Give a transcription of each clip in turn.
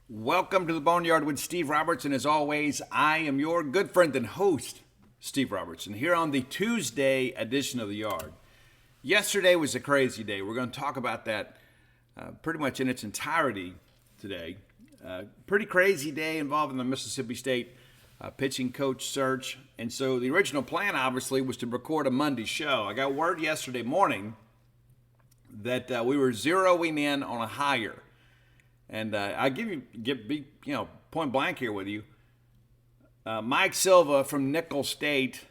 Welcome to the Boneyard with Steve Robertson. As always, I am your good friend and host, Steve Robertson, here on the Tuesday edition of the Yard. Yesterday was a crazy day. We're going to talk about that pretty much in its entirety today. Pretty crazy day involving the Mississippi State pitching coach search. And so the original plan, obviously, was to record a Monday show. I got word yesterday morning that we were zeroing in on a hire. And I be point blank here with you. Mike Silva from Nickel State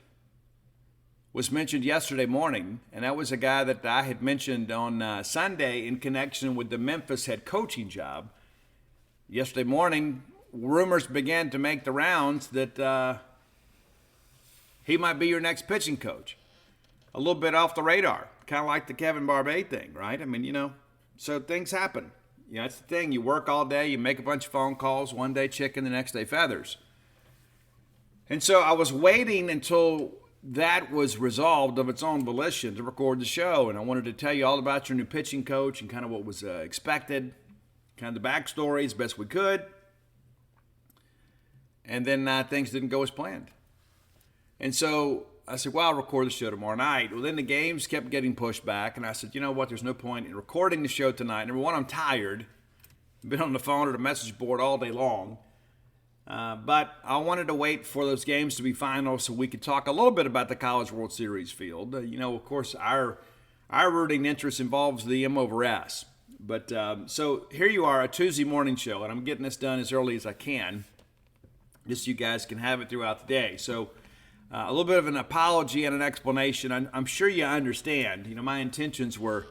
was mentioned yesterday morning, and that was a guy that I had mentioned on Sunday in connection with the Memphis head coaching job. Yesterday morning, rumors began to make the rounds that he might be your next pitching coach. A little bit off the radar, kind of like the Kevin Barbay thing, right? I mean, so things happen. That's the thing. You work all day, you make a bunch of phone calls, one day chicken, the next day feathers. And so I was waiting until that was resolved of its own volition to record the show. And I wanted to tell you all about your new pitching coach and kind of what was expected, kind of the backstory as best we could. And then things didn't go as planned. And so I said, well, I'll record the show tomorrow night. Well, then the games kept getting pushed back, and I said, you know what, there's no point in recording the show tonight. Number one, I'm tired. I've been on the phone or the message board all day long. But I wanted to wait for those games to be final so we could talk a little bit about the College World Series field. Of course, our rooting interest involves the M over S. But so here you are, a Tuesday morning show, and I'm getting this done as early as I can, just so you guys can have it throughout the day. So a little bit of an apology and an explanation. I'm sure you understand. My intentions were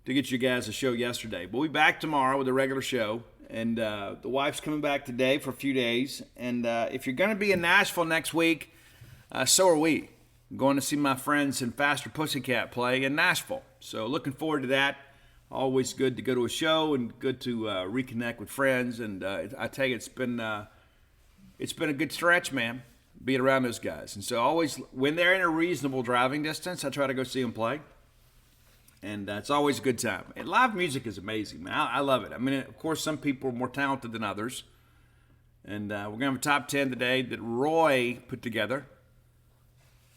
to get you guys a show yesterday. But we'll be back tomorrow with a regular show. And the wife's coming back today for a few days. And if you're going to be in Nashville next week, so are we. I'm going to see my friends in Faster Pussycat play in Nashville. So looking forward to that. Always good to go to a show and good to reconnect with friends. And I tell you, it's been a good stretch, man, being around those guys. And so always, when they're in a reasonable driving distance, I try to go see them play. And it's always a good time. And live music is amazing, man. I love it. I mean, of course, some people are more talented than others. And we're going to have a top 10 today that Roy put together,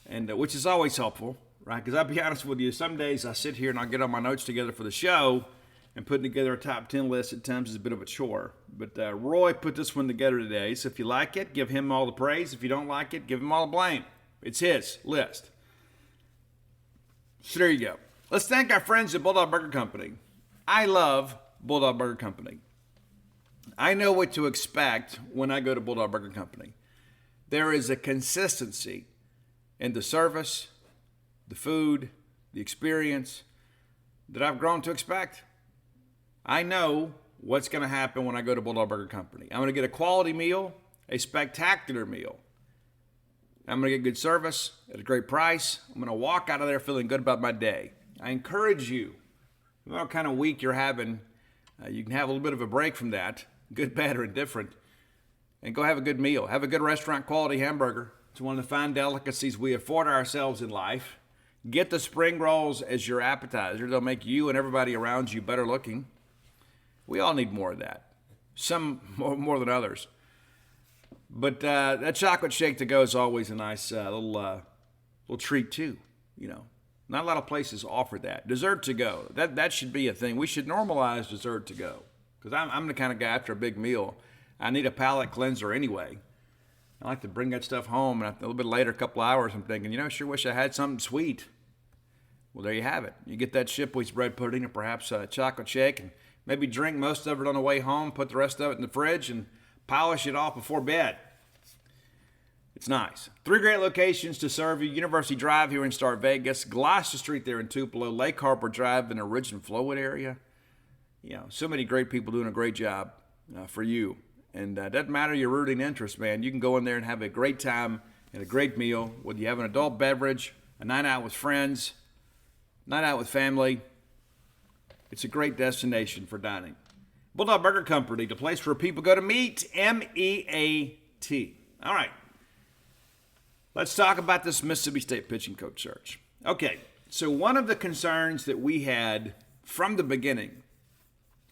and which is always helpful, right? Because I'll be honest with you, some days I sit here and I'll get all my notes together for the show, and putting together a top 10 list at times is a bit of a chore. But Roy put this one together today. So if you like it, give him all the praise. If you don't like it, give him all the blame. It's his list. So there you go. Let's thank our friends at Bulldog Burger Company. I love Bulldog Burger Company. I know what to expect when I go to Bulldog Burger Company. There is a consistency in the service, the food, the experience that I've grown to expect. I know what's going to happen when I go to Bulldog Burger Company. I'm going to get a quality meal, a spectacular meal. I'm going to get good service at a great price. I'm going to walk out of there feeling good about my day. I encourage you, no matter what kind of week you're having, you can have a little bit of a break from that, good, bad, or indifferent, and go have a good meal. Have a good restaurant quality hamburger. It's one of the fine delicacies we afford ourselves in life. Get the spring rolls as your appetizer. They'll make you and everybody around you better looking. We all need more of that. Some more than others. But that chocolate shake to go is always a nice little treat too. Not a lot of places offer that. Dessert to go. That should be a thing. We should normalize dessert to go. Because I'm the kind of guy after a big meal, I need a palate cleanser anyway. I like to bring that stuff home, and a little bit later, a couple hours, I'm thinking, sure wish I had something sweet. Well, there you have it. You get that Shipley's bread pudding or perhaps a chocolate shake, and maybe drink most of it on the way home, put the rest of it in the fridge, and polish it off before bed. It's nice. 3 great locations to serve you. University Drive here in Star Vegas, Gloucester Street there in Tupelo, Lake Harbor Drive in the Ridge and Flowwood area. So many great people doing a great job for you. And it doesn't matter your rooting interest, man. You can go in there and have a great time and a great meal, whether you have an adult beverage, a night out with friends, night out with family. It's a great destination for dining. Bulldog Burger Company, the place where people go to meet, M-E-A-T. All right. Let's talk about this Mississippi State pitching coach search. Okay, so one of the concerns that we had from the beginning,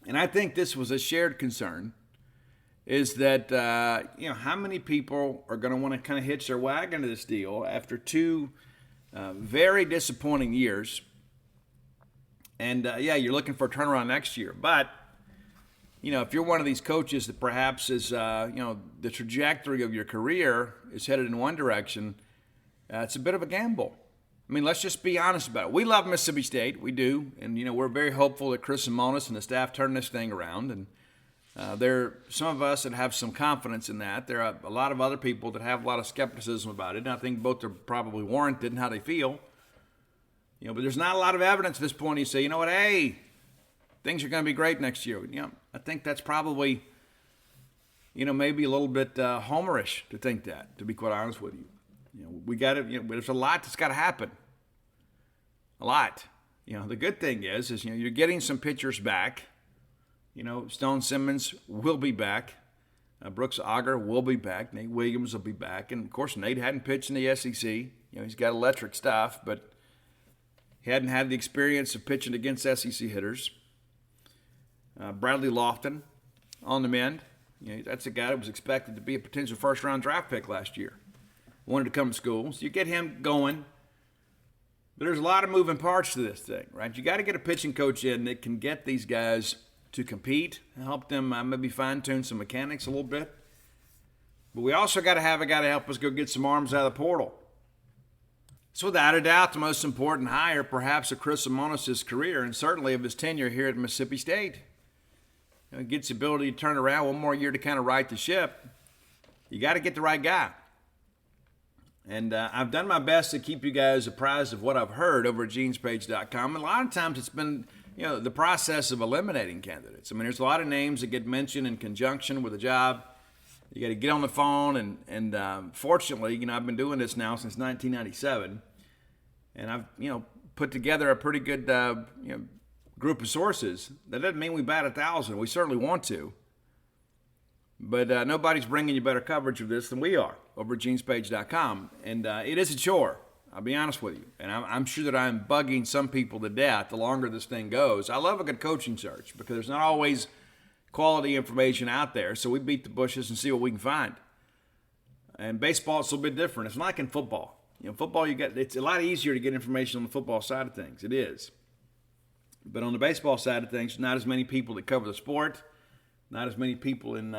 and I think this was a shared concern, is that, how many people are going to want to kind of hitch their wagon to this deal after two very disappointing years. And, you're looking for a turnaround next year. But, if you're one of these coaches that perhaps is, the trajectory of your career is headed in one direction, it's a bit of a gamble. I mean, let's just be honest about it. We love Mississippi State. We do. And, we're very hopeful that Chris Simonis and the staff turn this thing around. And there are some of us that have some confidence in that. There are a lot of other people that have a lot of skepticism about it. And I think both are probably warranted in how they feel. But there's not a lot of evidence at this point. You say, you know what, hey, things are going to be great next year. I think that's probably, maybe a little bit homerish to think that, to be quite honest with you. We got to, there's a lot that's got to happen. A lot. The good thing is you're getting some pitchers back. Stone Simmons will be back. Brooks Auger will be back. Nate Williams will be back. And, of course, Nate hadn't pitched in the SEC. He's got electric stuff, but he hadn't had the experience of pitching against SEC hitters. Bradley Lofton on the mend. That's a guy that was expected to be a potential first-round draft pick last year. Wanted to come to school. So you get him going. But there's a lot of moving parts to this thing, right? You got to get a pitching coach in that can get these guys to compete and help them maybe fine-tune some mechanics a little bit. But we also got to have a guy to help us go get some arms out of the portal. So without a doubt, the most important hire perhaps of Chris Simonis' career and certainly of his tenure here at Mississippi State. It gets the ability to turn around one more year to kind of right the ship. You got to get the right guy. And I've done my best to keep you guys apprised of what I've heard over at genespage.com. And a lot of times it's been, the process of eliminating candidates. I mean, there's a lot of names that get mentioned in conjunction with a job. You got to get on the phone. And fortunately, I've been doing this now since 1997. And I've, put together a pretty good, group of sources. That doesn't mean we bat 1,000. We certainly want to. But nobody's bringing you better coverage of this than we are over at genespage.com. And it is a chore, I'll be honest with you. And I'm sure that I'm bugging some people to death the longer this thing goes. I love a good coaching search because there's not always quality information out there. So we beat the bushes and see what we can find. And baseball, it's a little bit different. It's not like in football. Football, it's a lot easier to get information on the football side of things. It is. But on the baseball side of things, not as many people that cover the sport. Not as many people in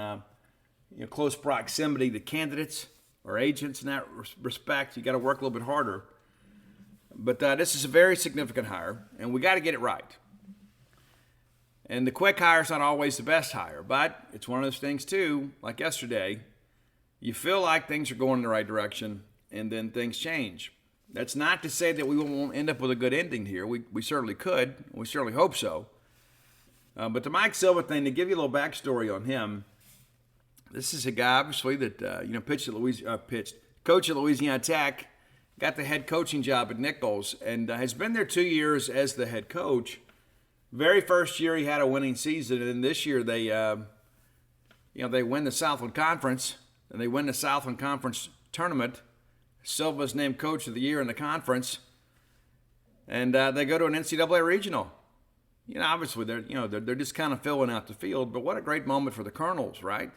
close proximity to candidates or agents in that respect. You got to work a little bit harder. But this is a very significant hire, and we got to get it right. And the quick hire is not always the best hire, but it's one of those things too, like yesterday, you feel like things are going in the right direction, and then things change. That's not to say that we won't end up with a good ending here. We certainly could. We certainly hope so. But the Mike Silva thing, to give you a little backstory on him, this is a guy, obviously, that coach at Louisiana Tech, got the head coaching job at Nichols, and has been there 2 years as the head coach. Very first year he had a winning season, and this year they win the Southland Conference, and they win the Southland Conference tournament. Silva's named Coach of the Year in the conference, and they go to an NCAA regional. Obviously they're just kind of filling out the field, but what a great moment for the Colonels, right?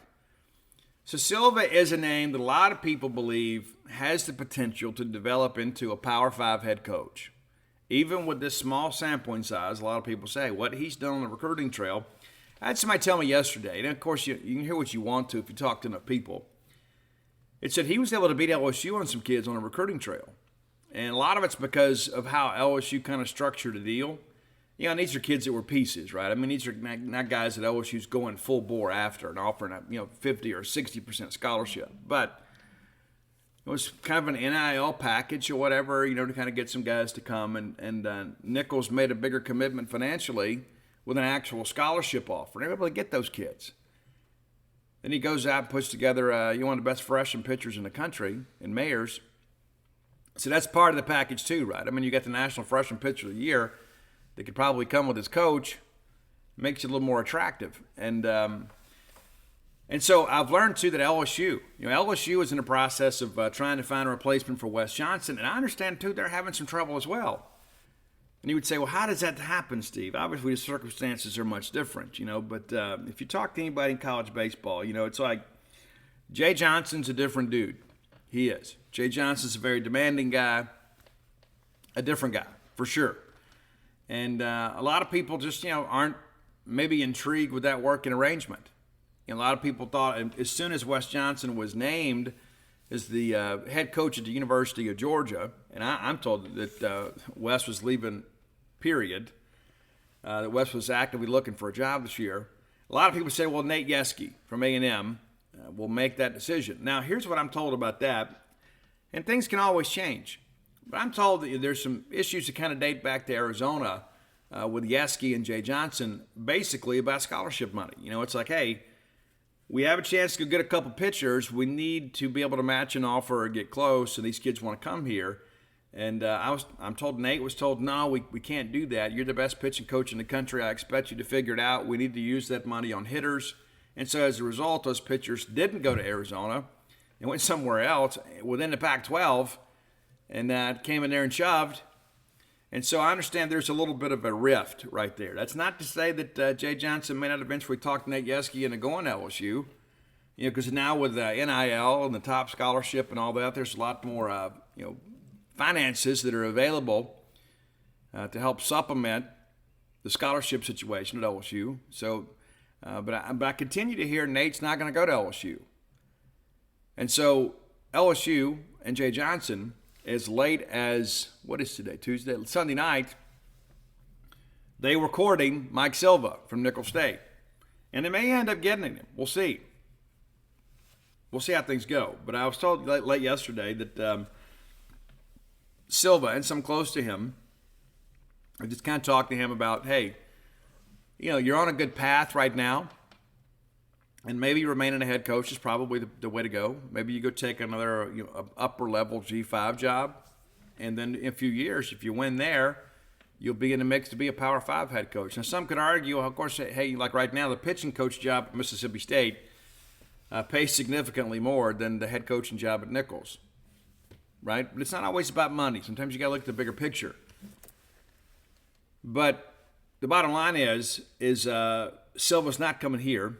So Silva is a name that a lot of people believe has the potential to develop into a Power 5 head coach. Even with this small sampling size, a lot of people say what he's done on the recruiting trail. I had somebody tell me yesterday, and of course you can hear what you want to if you talk to enough people. It said he was able to beat LSU on some kids on a recruiting trail. And a lot of it's because of how LSU kind of structured the deal. And these are kids that were pieces, right? I mean, these are not guys that LSU's going full bore after and offering a 50 or 60% scholarship. But it was kind of an NIL package or whatever, to kind of get some guys to come. And Nichols made a bigger commitment financially with an actual scholarship offer. And they were able to get those kids. Then he goes out and puts together one of the best freshman pitchers in the country in Mayers. So that's part of the package too, right? I mean, you got the National Freshman Pitcher of the Year that could probably come with his coach. Makes it a little more attractive. And so I've learned too that LSU is in the process of trying to find a replacement for Wes Johnson. And I understand too they're having some trouble as well. And you would say, well, how does that happen, Steve? Obviously, the circumstances are much different, but if you talk to anybody in college baseball, it's like Jay Johnson's a different dude. He is. Jay Johnson's a very demanding guy, a different guy, for sure. And a lot of people just, aren't maybe intrigued with that working arrangement. A lot of people thought as soon as Wes Johnson was named as the head coach at the University of Georgia, and I'm told that Wes was leaving, period, that Wes was actively looking for a job this year. A lot of people say, well, Nate Yeske from A&M will make that decision. Now, here's what I'm told about that, and things can always change. But I'm told that there's some issues that kind of date back to Arizona with Yeske and Jay Johnson, basically about scholarship money. It's like, hey, we have a chance to get a couple pitchers. We need to be able to match an offer or get close, so these kids want to come here. And I'm told Nate was told, no, we can't do that. You're the best pitching coach in the country. I expect you to figure it out. We need to use that money on hitters. And so as a result, those pitchers didn't go to Arizona and went somewhere else within the Pac-12 and came in there and shoved. And so I understand there's a little bit of a rift right there. That's not to say that Jay Johnson may not eventually talk to Nate Yeske into going to LSU, because now with NIL and the top scholarship and all that, there's a lot more, finances that are available to help supplement the scholarship situation at LSU. So, but I continue to hear Nate's not going to go to LSU. And so LSU and Jay Johnson, as late as, what is today, Tuesday, Sunday night, they were courting Mike Silva from Nicholls State. And they may end up getting him. We'll see. We'll see how things go. But I was told late yesterday that Silva and some close to him, I just kind of talked to him about, hey, you're on a good path right now. And maybe remaining a head coach is probably the way to go. Maybe you go take another upper level G5 job, and then in a few years, if you win there, you'll be in the mix to be a Power 5 head coach. Now, some could argue, of course, hey, like right now, the pitching coach job at Mississippi State pays significantly more than the head coaching job at Nicholls, right? But it's not always about money. Sometimes you got to look at the bigger picture. But the bottom line is Silva's not coming here,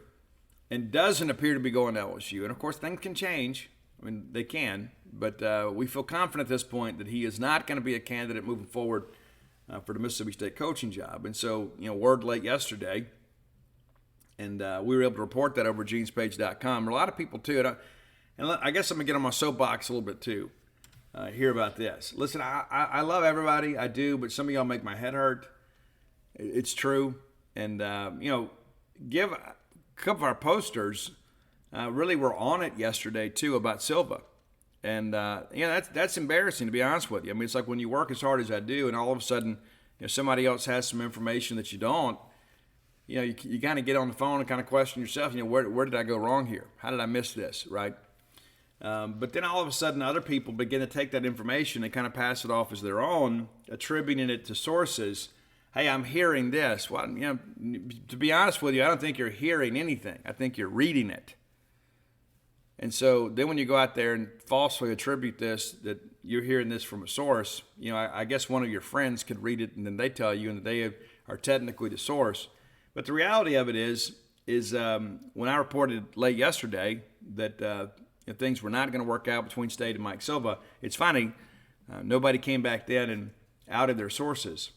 and doesn't appear to be going to LSU. And, of course, things can change. I mean, they can. But we feel confident at this point that he is not going to be a candidate moving forward for the Mississippi State coaching job. And so, word late yesterday, and we were able to report that over at genespage.com. A lot of people, too, and I guess I'm going to get on my soapbox a little bit, too, hear about this. Listen, I love everybody. I do, but some of y'all make my head hurt. It's true. And, give – a couple of our posters really were on it yesterday too about Silva, and that's embarrassing, to be honest with you. I mean, it's like when you work as hard as I do, and all of a sudden, somebody else has some information that you don't. You kind of get on the phone and kind of question yourself. Where did I go wrong here? How did I miss this? Right? But then all of a sudden, other people begin to take that information and kind of pass it off as their own, attributing it to sources. Hey, I'm hearing this. Well, to be honest with you, I don't think you're hearing anything. I think you're reading it. And so then when you go out there and falsely attribute this, that you're hearing this from a source, I guess one of your friends could read it and then they tell you and they are technically the source. But the reality of it is when I reported late yesterday that things were not going to work out between State and Mike Silva, it's funny, nobody came back then and outed their sources.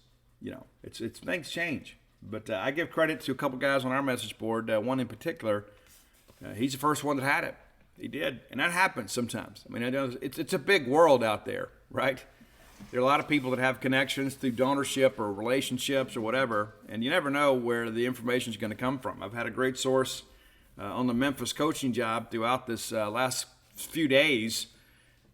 It's things change. But I give credit to a couple guys on our message board. One in particular, he's the first one that had it. He did, and that happens sometimes. I mean, I know it's a big world out there, right? There are a lot of people that have connections through donorship or relationships or whatever, and you never know where the information is going to come from. I've had a great source on the Memphis coaching job throughout this last few days.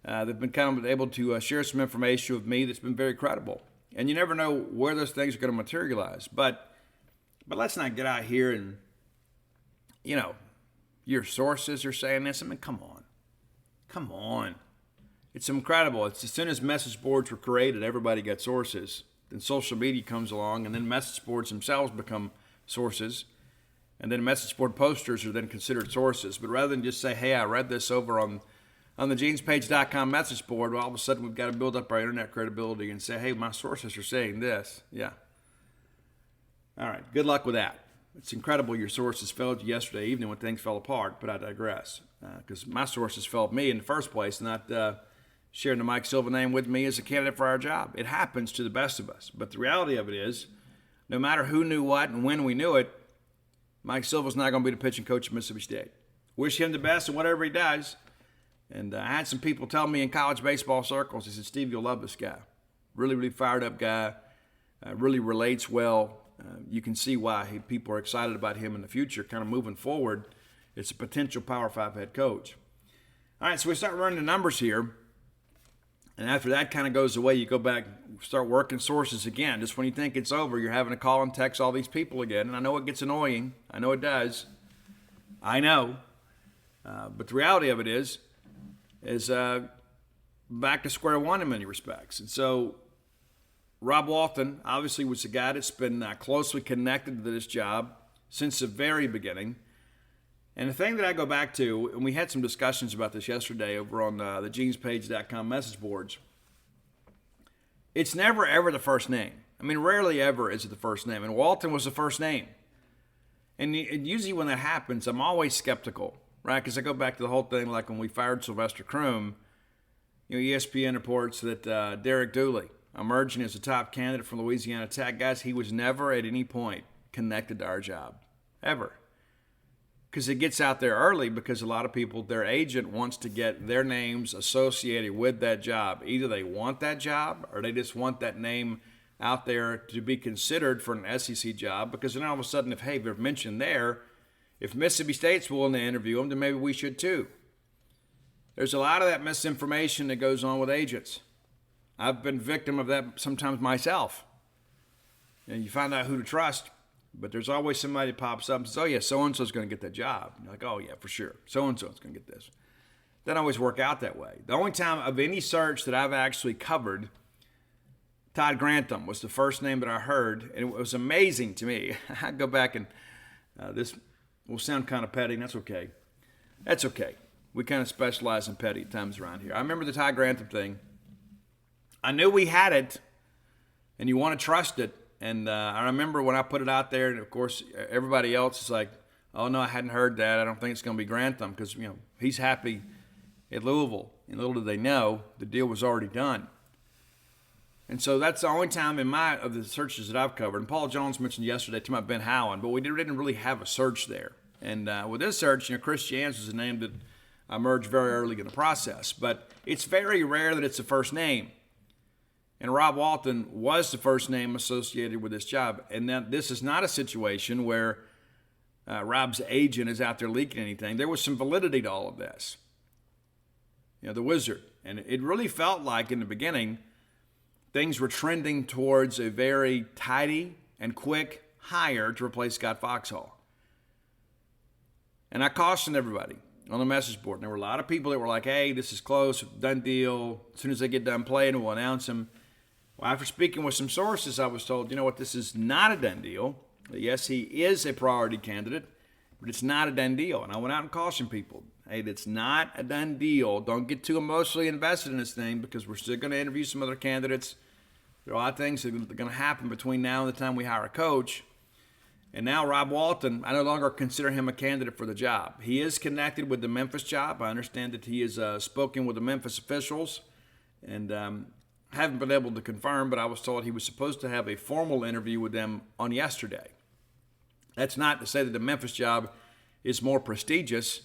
They've been kind of able to share some information with me that's been very credible. And you never know where those things are going to materialize. But let's not get out here and, your sources are saying this. I mean, come on. It's incredible. It's as soon as message boards were created, everybody got sources. Then social media comes along, and then message boards themselves become sources. And then message board posters are then considered sources. But rather than just say, hey, I read this over on on the genespage.com message board, all of a sudden we've got to build up our internet credibility and say, hey, my sources are saying this. Yeah. All right. Good luck with that. It's incredible your sources failed you yesterday evening when things fell apart, but I digress. Because my sources failed me in the first place, not sharing the Mike Silva name with me as a candidate for our job. It happens to the best of us. But the reality of it is, no matter who knew what and when we knew it, Mike Silva's not going to be the pitching coach of Mississippi State. Wish him the best in whatever he does. And I had some people tell me in college baseball circles, they said, Steve, you'll love this guy. Really, really fired up guy. Really relates well. You can see why people are excited about him in the future, kind of moving forward. It's a potential Power 5 head coach. All right, so we start running the numbers here. And after that kind of goes away, you go back, start working sources again. Just when you think it's over, you're having to call and text all these people again. And I know it gets annoying. I know it does. I know. But the reality of it is back to square one in many respects. And so Rob Walton obviously was the guy that's been closely connected to this job since the very beginning. And the thing that I go back to, and we had some discussions about this yesterday over on the genespage.com message boards, it's never ever the first name. I mean, rarely ever is it the first name. And Walton was the first name. And usually when that happens, I'm always skeptical, right? Because I go back to the whole thing like when we fired Sylvester Croom, ESPN reports that Derek Dooley emerging as the top candidate from Louisiana Tech. Guys, he was never at any point connected to our job, ever. Because it gets out there early because a lot of people, their agent wants to get their names associated with that job. Either they want that job or they just want that name out there to be considered for an SEC job, because then all of a sudden, if they're mentioned there, if Mississippi State's willing to interview them, then maybe we should too. There's a lot of that misinformation that goes on with agents. I've been victim of that sometimes myself. And you find out who to trust, but there's always somebody that pops up and says, oh yeah, so-and-so's going to get that job. And you're like, oh yeah, for sure. So-and-so's going to get this. Doesn't always work out that way. The only time of any search that I've actually covered, Todd Grantham was the first name that I heard, and it was amazing to me. I go back and this will sound kind of petty, and that's okay. That's okay. We kind of specialize in petty times around here. I remember the Todd Grantham thing. I knew we had it, and you want to trust it. And I remember when I put it out there, and of course everybody else is like, oh no, I hadn't heard that. I don't think it's going to be Grantham because he's happy at Louisville. And little did they know, the deal was already done. And so that's the only time of the searches that I've covered. And Paul Jones mentioned yesterday to my Ben Howland, but we didn't really have a search there. And with this search, Chris Jans was a name that emerged very early in the process. But it's very rare that it's the first name. And Rob Walton was the first name associated with this job. And now this is not a situation where Rob's agent is out there leaking anything. There was some validity to all of this. The Wizard. And it really felt like in the beginning, things were trending towards a very tidy and quick hire to replace Scott Foxhall. And I cautioned everybody on the message board. And there were a lot of people that were like, hey, this is close, done deal. As soon as they get done playing, we'll announce them. Well, after speaking with some sources, I was told, this is not a done deal. Yes, he is a priority candidate, but it's not a done deal. And I went out and cautioned people, hey, it's not a done deal. Don't get too emotionally invested in this thing because we're still going to interview some other candidates. There are a lot of things that are going to happen between now and the time we hire a coach. And now Rob Walton, I no longer consider him a candidate for the job. He is connected with the Memphis job. I understand that he has spoken with the Memphis officials and haven't been able to confirm, but I was told he was supposed to have a formal interview with them on yesterday. That's not to say that the Memphis job is more prestigious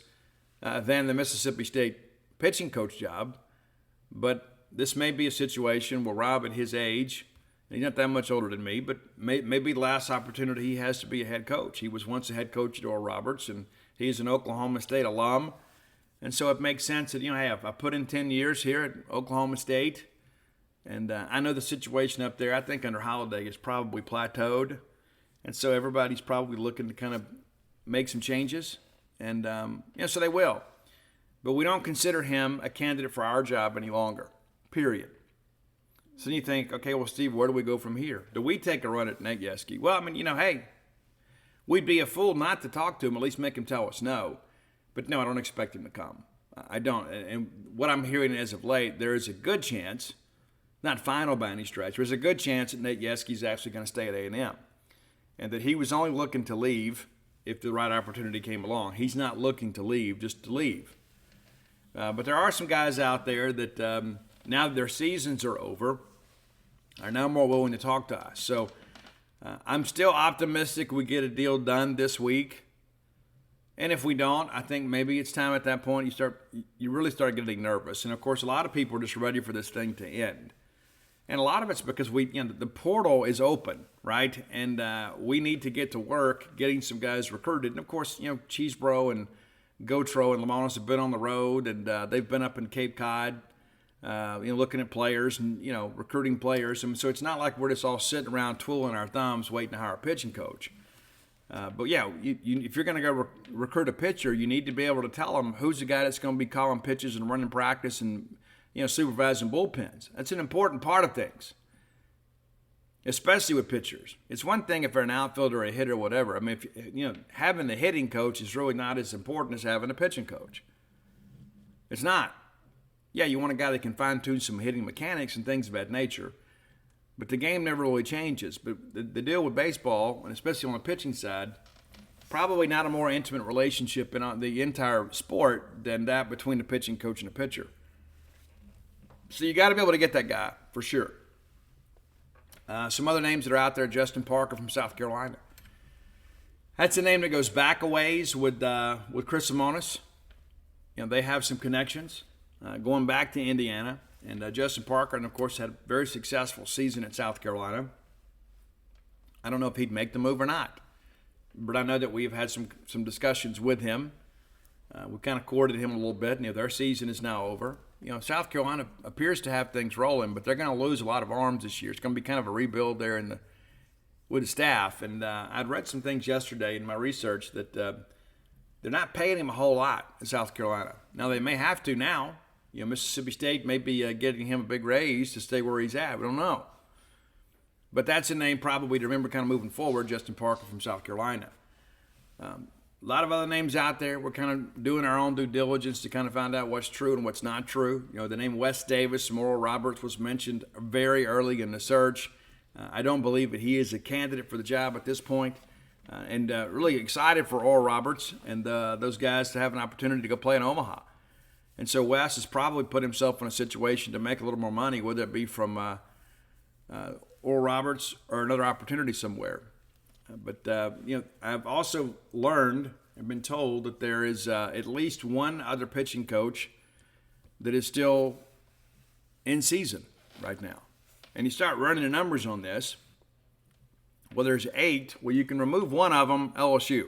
than the Mississippi State pitching coach job, but this may be a situation where Rob at his age, he's not that much older than me, but maybe the last opportunity he has to be a head coach. He was once a head coach at Oral Roberts, and he's an Oklahoma State alum. And so it makes sense that, hey, I put in 10 years here at Oklahoma State, and I know the situation up there, I think under Holiday, is probably plateaued. And so everybody's probably looking to kind of make some changes. And, so they will. But we don't consider him a candidate for our job any longer, period. So then you think, okay, well, Steve, where do we go from here? Do we take a run at Nate Yeske? Well, hey, we'd be a fool not to talk to him, at least make him tell us no. But no, I don't expect him to come. I don't. And what I'm hearing as of late, there is a good chance, not final by any stretch, there's a good chance that Nate Yeski's actually going to stay at A&M, and that he was only looking to leave if the right opportunity came along. He's not looking to leave just to leave. But there are some guys out there that now that their seasons are over, are now more willing to talk to us. So I'm still optimistic we get a deal done this week. And if we don't, I think maybe it's time at that point you really start getting nervous. And of course, a lot of people are just ready for this thing to end. And a lot of it's because the portal is open, right? And we need to get to work getting some guys recruited. And of course, Cheesebro and Gotro and Lamonis have been on the road, and they've been up in Cape Cod, looking at players and recruiting players. And so it's not like we're just all sitting around twiddling our thumbs waiting to hire a pitching coach. But yeah, if you're going to go recruit a pitcher, you need to be able to tell them who's the guy that's going to be calling pitches and running practice and supervising bullpens. That's an important part of things, especially with pitchers. It's one thing if they're an outfielder or a hitter or whatever. I mean, if having the hitting coach is really not as important as having a pitching coach. It's not. Yeah, you want a guy that can fine-tune some hitting mechanics and things of that nature. But the game never really changes. But the deal with baseball, and especially on the pitching side, probably not a more intimate relationship in the entire sport than that between the pitching coach and the pitcher. So you got to be able to get that guy, for sure. Some other names that are out there, Justin Parker from South Carolina. That's a name that goes back a ways with Chris Lamonis. They have some connections going back to Indiana. And Justin Parker, and of course, had a very successful season at South Carolina. I don't know if he'd make the move or not, but I know that we've had some discussions with him. We kind of courted him a little bit, and their season is now over. South Carolina appears to have things rolling, but they're going to lose a lot of arms this year. It's going to be kind of a rebuild there with the staff. And I'd read some things yesterday in my research that they're not paying him a whole lot in South Carolina. Now, they may have to now. Mississippi State may be getting him a big raise to stay where he's at. We don't know. But that's a name probably to remember kind of moving forward, Justin Parker from South Carolina. A lot of other names out there. We're kind of doing our own due diligence to kind of find out what's true and what's not true. The name Wes Davis from Oral Roberts was mentioned very early in the search. I don't believe that he is a candidate for the job at this point. And really excited for Oral Roberts and those guys to have an opportunity to go play in Omaha. And so Wes has probably put himself in a situation to make a little more money, whether it be from Oral Roberts or another opportunity somewhere. But I've also learned and been told that there is at least one other pitching coach that is still in season right now. And you start running the numbers on this. Well, there's 8. Well, you can remove one of them, LSU.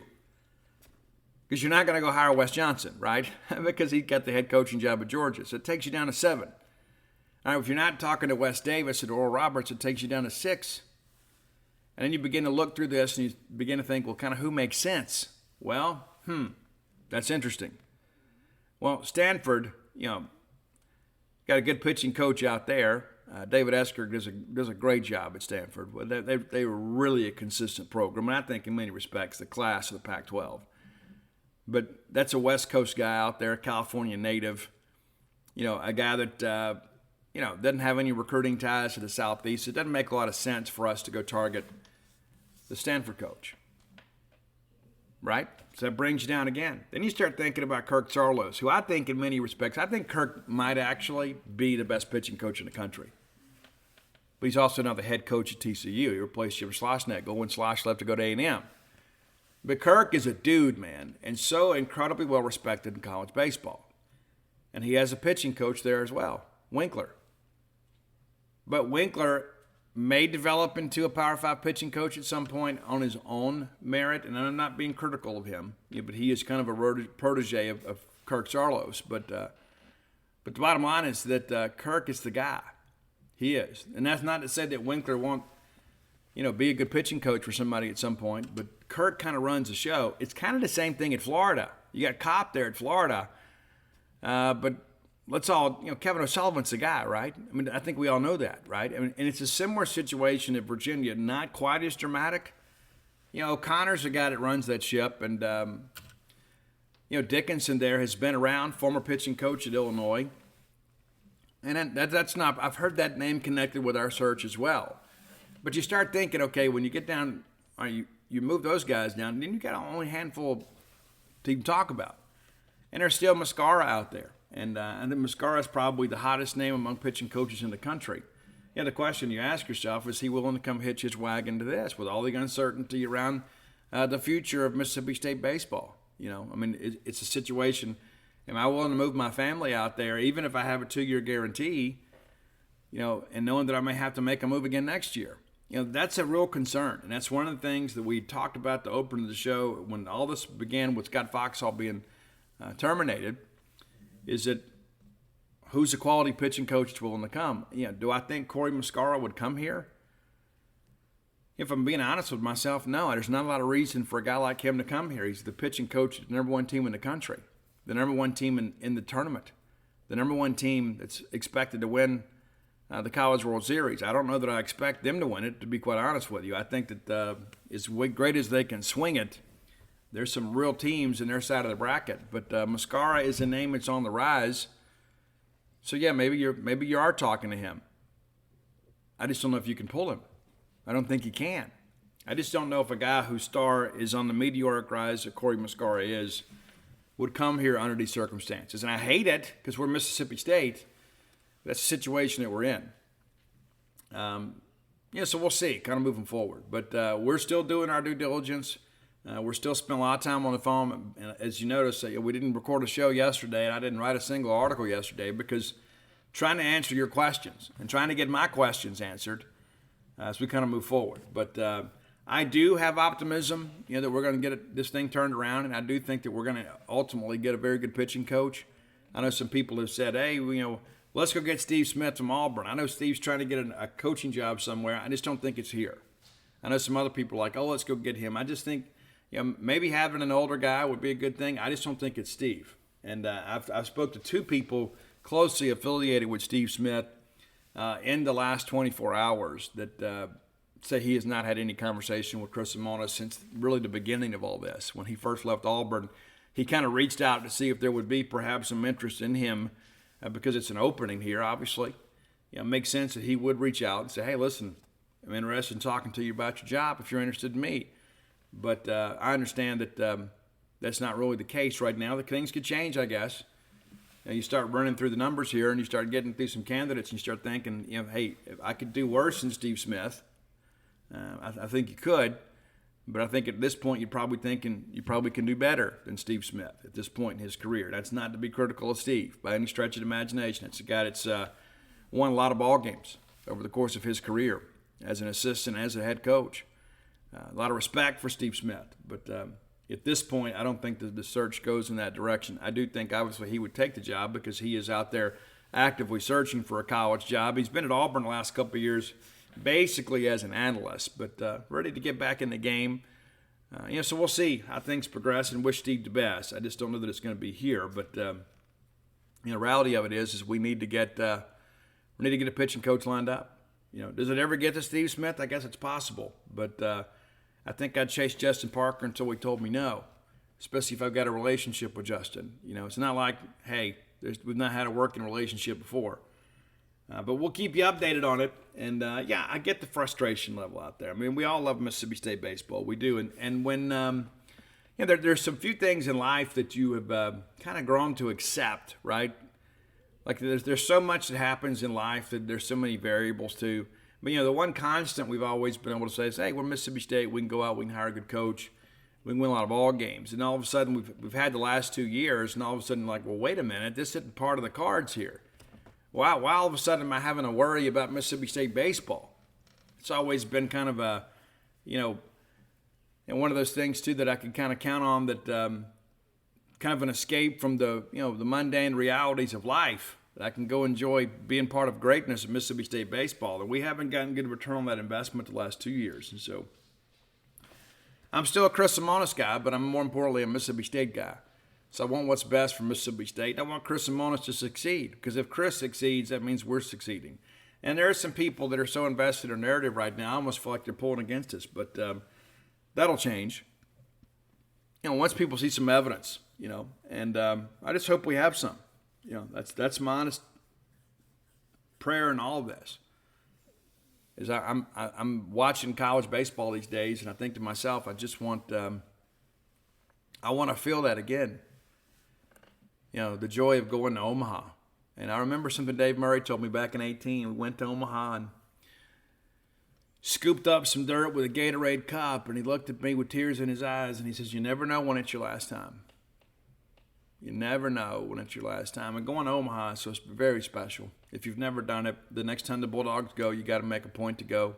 Because you're not going to go hire Wes Johnson, right? Because he got the head coaching job at Georgia. So it takes you down to 7. All right, if you're not talking to Wes Davis and Oral Roberts, it takes you down to 6. And then you begin to look through this and you begin to think, well, kind of who makes sense? Well, that's interesting. Well, Stanford, got a good pitching coach out there. David Esker does a great job at Stanford. They were really a consistent program, and I think in many respects the class of the Pac-12. But that's a West Coast guy out there, a California native, a guy that, doesn't have any recruiting ties to the Southeast. It doesn't make a lot of sense for us to go target the Stanford coach, right? So that brings you down again. Then you start thinking about Kirk Saarloos, who I think in many respects, I think Kirk might actually be the best pitching coach in the country. But he's also now the head coach at TCU. He replaced Jim Schlossnagle when Schloss left to go to A&M. But Kirk is a dude, man, and so incredibly well respected in college baseball. And he has a pitching coach there as well, Winkler. But Winkler may develop into a Power 5 pitching coach at some point on his own merit, and I'm not being critical of him, but he is kind of a protege of Kirk Saarloos. But the bottom line is that Kirk is the guy. He is. And that's not to say that Winkler won't be a good pitching coach for somebody at some point, but Kirk kind of runs the show. It's kind of the same thing at Florida. You got Kopp there at Florida, but let's all, Kevin O'Sullivan's the guy, right? I mean, I think we all know that, right? I mean, and it's a similar situation at Virginia, not quite as dramatic. O'Connor's the guy that runs that ship, and Dickinson there has been around, former pitching coach at Illinois. And that's not, I've heard that name connected with our search as well. But you start thinking, okay, when you get down, or you move those guys down, then you got only a handful to even talk about. And there's still Mascara out there. And I think Mascara is probably the hottest name among pitching coaches in the country. The question you ask yourself, is he willing to come hitch his wagon to this with all the uncertainty around the future of Mississippi State baseball? It's a situation. Am I willing to move my family out there, even if I have a 2-year guarantee, and knowing that I may have to make a move again next year? That's a real concern. And that's one of the things that we talked about the opening of the show when all this began with Scott Foxhall being terminated, is that who's a quality pitching coach that's willing to come? Do I think Corey Mascara would come here? If I'm being honest with myself, no. There's not a lot of reason for a guy like him to come here. He's the pitching coach of the number 1 team in the country, the number 1 team in the tournament, the number 1 team that's expected to win the College World Series. I don't know that I expect them to win it, to be quite honest with you. I think that as great as they can swing it, there's some real teams in their side of the bracket. But Mascara is a name that's on the rise. So yeah, maybe you are talking to him. I just don't know if you can pull him. I don't think you can. I just don't know if a guy whose star is on the meteoric rise that Corey Mascara is would come here under these circumstances. And I hate it because we're Mississippi State. That's the situation that we're in. So we'll see, kind of moving forward. But we're still doing our due diligence. We're still spending a lot of time on the phone. And as you notice, we didn't record a show yesterday, and I didn't write a single article yesterday because trying to answer your questions and trying to get my questions answered as we kind of move forward. But I do have optimism, that we're going to get this thing turned around, and I do think that we're going to ultimately get a very good pitching coach. I know some people have said, hey, let's go get Steve Smith from Auburn. I know Steve's trying to get a coaching job somewhere. I just don't think it's here. I know some other people are like, let's go get him. I just think, maybe having an older guy would be a good thing. I just don't think it's Steve. And I've spoke to 2 people closely affiliated with Steve Smith in the last 24 hours that say he has not had any conversation with Chris Lemonis since really the beginning of all this. When he first left Auburn, he kind of reached out to see if there would be perhaps some interest in him because it's an opening here, obviously. It makes sense that he would reach out and say, hey, listen, I'm interested in talking to you about your job if you're interested in me. But I understand that that's not really the case right now. The things could change, I guess. You start running through the numbers here and you start getting through some candidates and you start thinking, hey, if I could do worse than Steve Smith. I think you could, but I think at this point you're probably thinking you probably can do better than Steve Smith at this point in his career. That's not to be critical of Steve by any stretch of the imagination. It's a guy that's won a lot of ball games over the course of his career as an assistant, as a head coach. A lot of respect for Steve Smith, but at this point, I don't think the search goes in that direction. I do think, obviously, he would take the job because he is out there actively searching for a college job. He's been at Auburn the last couple of years basically as an analyst, but ready to get back in the game. So we'll see how things progress and wish Steve the best. I just don't know that it's going to be here, but the reality of it is we need to get a pitching coach lined up. Does it ever get to Steve Smith? I guess it's possible, but I think I'd chase Justin Parker until he told me no, especially if I've got a relationship with Justin. It's not like, hey, we've not had a working relationship before. But we'll keep you updated on it. And, I get the frustration level out there. I mean, we all love Mississippi State baseball. We do. And when there's some few things in life that you have kind of grown to accept, right? Like there's so much that happens in life that there's so many variables to. But, the one constant we've always been able to say is, hey, we're Mississippi State. We can go out. We can hire a good coach. We can win a lot of ball games. And all of a sudden, we've had the last 2 years, and all of a sudden, like, well, wait a minute. This isn't part of the cards here. Why all of a sudden am I having to worry about Mississippi State baseball? It's always been kind of a, and one of those things, too, that I can kind of count on that kind of an escape from the mundane realities of life. That I can go enjoy being part of greatness of Mississippi State baseball. And we haven't gotten good return on that investment the last 2 years. And so I'm still a Chris Lemonis guy, but I'm more importantly a Mississippi State guy. So I want what's best for Mississippi State. I want Chris Lemonis to succeed because if Chris succeeds, that means we're succeeding. And there are some people that are so invested in narrative right now, I almost feel like they're pulling against us. But that'll change. Once people see some evidence and I just hope we have some. That's my honest prayer in all of this. Is I'm watching college baseball these days, and I think to myself, I just want I want to feel that again. The joy of going to Omaha. And I remember something Dave Murray told me back in 2018. We went to Omaha and scooped up some dirt with a Gatorade cup, and he looked at me with tears in his eyes, and he says, "You never know when it's your last time. You never know when it's your last time." And going to Omaha is so very special. If you've never done it, the next time the Bulldogs go, you got to make a point to go.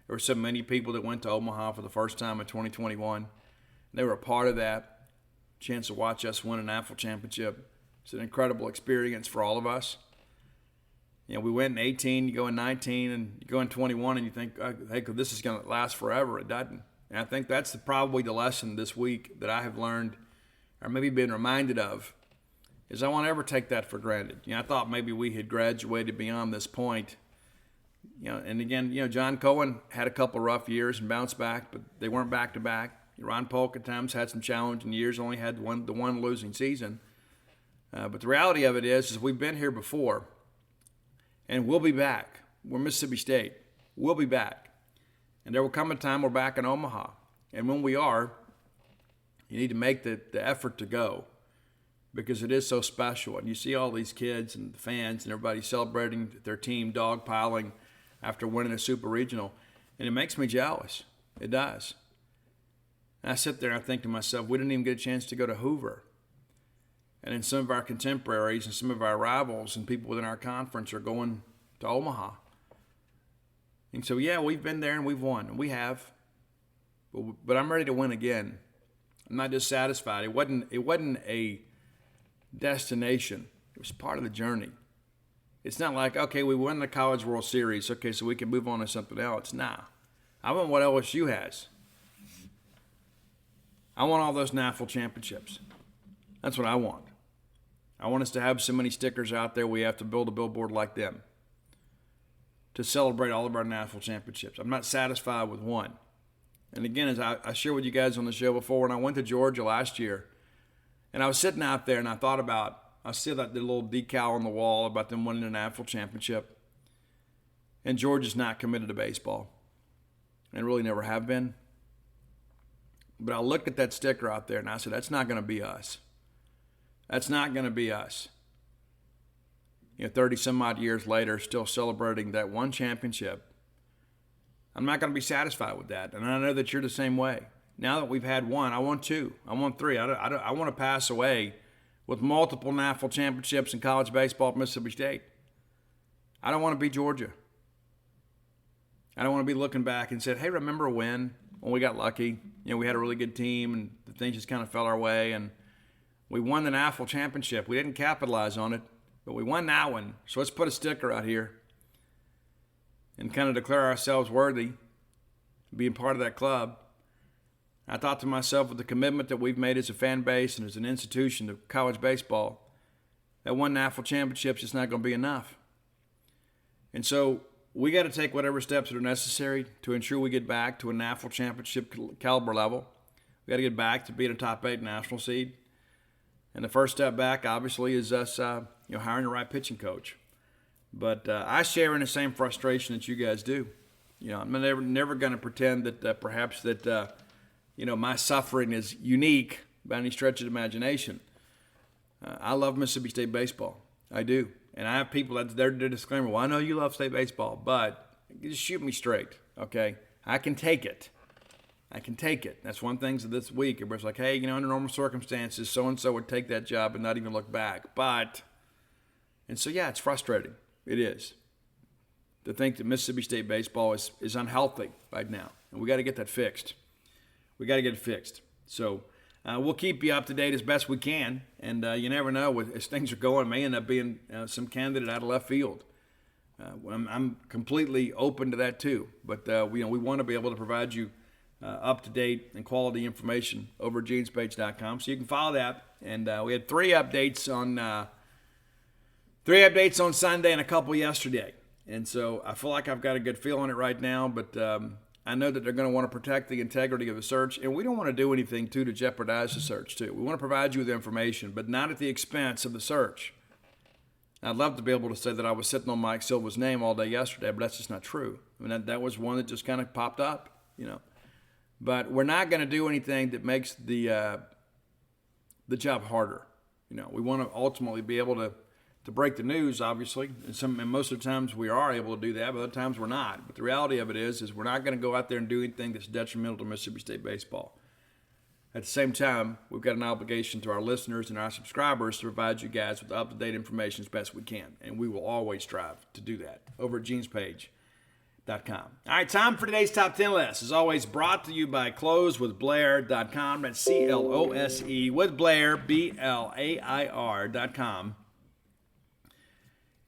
There were so many people that went to Omaha for the first time in 2021. They were a part of that. Chance to watch us win a national championship. It's an incredible experience for all of us. We went in 18, you go in 19, and you go in 21, and you think, hey, this is going to last forever. It doesn't. And I think that's probably the lesson this week that I have learned, or maybe been reminded of, is I won't ever take that for granted. I thought maybe we had graduated beyond this point. And again, John Cohen had a couple of rough years and bounced back, but they weren't back-to-back. Ron Polk at times had some challenging years, only had the one losing season. But the reality of it is we've been here before, and we'll be back. We're Mississippi State. We'll be back. And there will come a time we're back in Omaha. And when we are, you need to make the effort to go because it is so special. And you see all these kids and the fans and everybody celebrating their team, dogpiling after winning a super regional. And it makes me jealous. It does. And I sit there and I think to myself, we didn't even get a chance to go to Hoover. And then some of our contemporaries and some of our rivals and people within our conference are going to Omaha. And so, yeah, we've been there and we've won. We have. But I'm ready to win again. I'm not just satisfied. It wasn't a destination. It was part of the journey. It's not like, okay, we won the College World Series. Okay, so we can move on to something else. Nah. I want what LSU has. I want all those NAFL championships. That's what I want. I want us to have so many stickers out there we have to build a billboard like them to celebrate all of our NAFL championships. I'm not satisfied with one. And again, as I shared with you guys on the show before, when I went to Georgia last year, and I was sitting out there and I thought about, I see that the little decal on the wall about them winning the NAFL championship. And Georgia's not committed to baseball. And really never have been. But I looked at that sticker out there and I said, that's not going to be us. That's not going to be us. 30 some odd years later, still celebrating that one championship. I'm not going to be satisfied with that. And I know that you're the same way. Now that we've had one, I want two. I want three. I want to pass away with multiple NAFL championships in college baseball at Mississippi State. I don't want to be Georgia. I don't want to be looking back and said, hey, remember when we got lucky? We had a really good team and the things just kind of fell our way and we won the NAFL championship. We didn't capitalize on it, but we won that one. So let's put a sticker out here and kind of declare ourselves worthy of being part of that club. I thought to myself, with the commitment that we've made as a fan base and as an institution to college baseball, that one NAFL championship is just not going to be enough. And so we got to take whatever steps that are necessary to ensure we get back to a NAFL championship caliber level. We got to get back to being a top 8 national seed. And the first step back, obviously, is us hiring the right pitching coach. But I share in the same frustration that you guys do. I'm never going to pretend that perhaps that my suffering is unique by any stretch of the imagination. I love Mississippi State baseball. I do. And I have people that's there to disclaimer, well, I know you love state baseball, but just shoot me straight, okay? I can take it. That's one thing that this week, everybody's like, hey, under normal circumstances, so-and-so would take that job and not even look back. And so, yeah, it's frustrating. It is. To think that Mississippi State baseball is unhealthy right now. And we got to get that fixed. So we'll keep you up to date as best we can. And you never know, as things are going, it may end up being some candidate out of left field. I'm completely open to that too. But we want to be able to provide you up-to-date and quality information over at genespage.com. So you can follow that. And we had three updates on Sunday and a couple yesterday. And so I feel like I've got a good feel on it right now. But I know that they're going to want to protect the integrity of the search, and we don't want to do anything to jeopardize the search too. We want to provide you with information, but not at the expense of the search. I'd love to be able to say that I was sitting on Mike Silva's name all day yesterday, but that's just not true. I mean, that was one that just kind of popped up, But we're not going to do anything that makes the job harder. We want to ultimately be able to break the news, obviously. And most of the times we are able to do that, but other times we're not. But the reality of it is we're not going to go out there and do anything that's detrimental to Mississippi State baseball. At the same time, we've got an obligation to our listeners and our subscribers to provide you guys with up-to-date information as best we can. And we will always strive to do that over at genespage.com. All right, time for today's Top 10 list. As always, brought to you by closewithblair.com. That's C-L-O-S-E with Blair, B-L-A-I-R.com.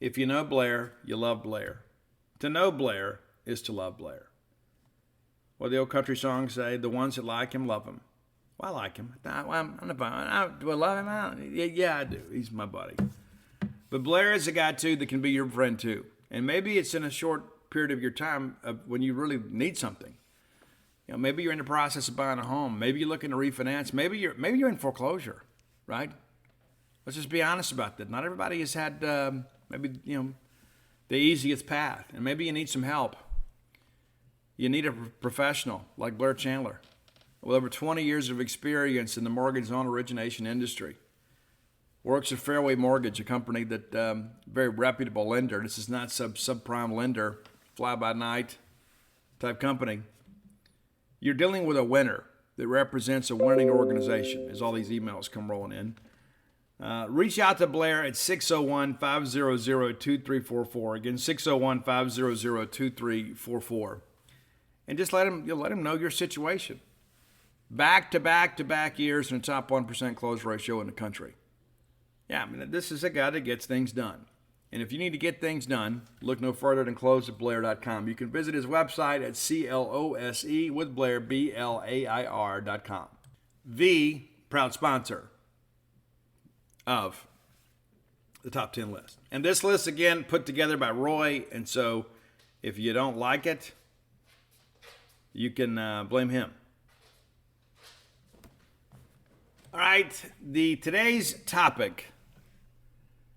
If you know Blair, you love Blair. To know Blair is to love Blair. What the old country songs say, the ones that like him, love him. Well, I like him. Do I love him? Yeah, I do. He's my buddy. But Blair is a guy, too, that can be your friend, too. And maybe it's in a short period of your time when you really need something. Maybe you're in the process of buying a home. Maybe you're looking to refinance. Maybe you're in foreclosure, right? Let's just be honest about that. Not everybody has had the easiest path. And maybe you need some help. You need a professional like Blair Chandler with over 20 years of experience in the mortgage loan origination industry. Works at Fairway Mortgage, a company that very reputable lender. This is not subprime lender, fly-by-night type company. You're dealing with a winner that represents a winning organization as all these emails come rolling in. Reach out to Blair at 601-500-2344. Again, 601-500-2344. And just let him know your situation. Back-to-back years in the top 1% close ratio in the country. Yeah, this is a guy that gets things done. And if you need to get things done, look no further than closewithblair.com. You can visit his website at C-L-O-S-E with Blair, B-L-A-I-R.com. The proud sponsor of the top 10 list. And this list, again, put together by Roy. And so if you don't like it, you can blame him. All right, today's topic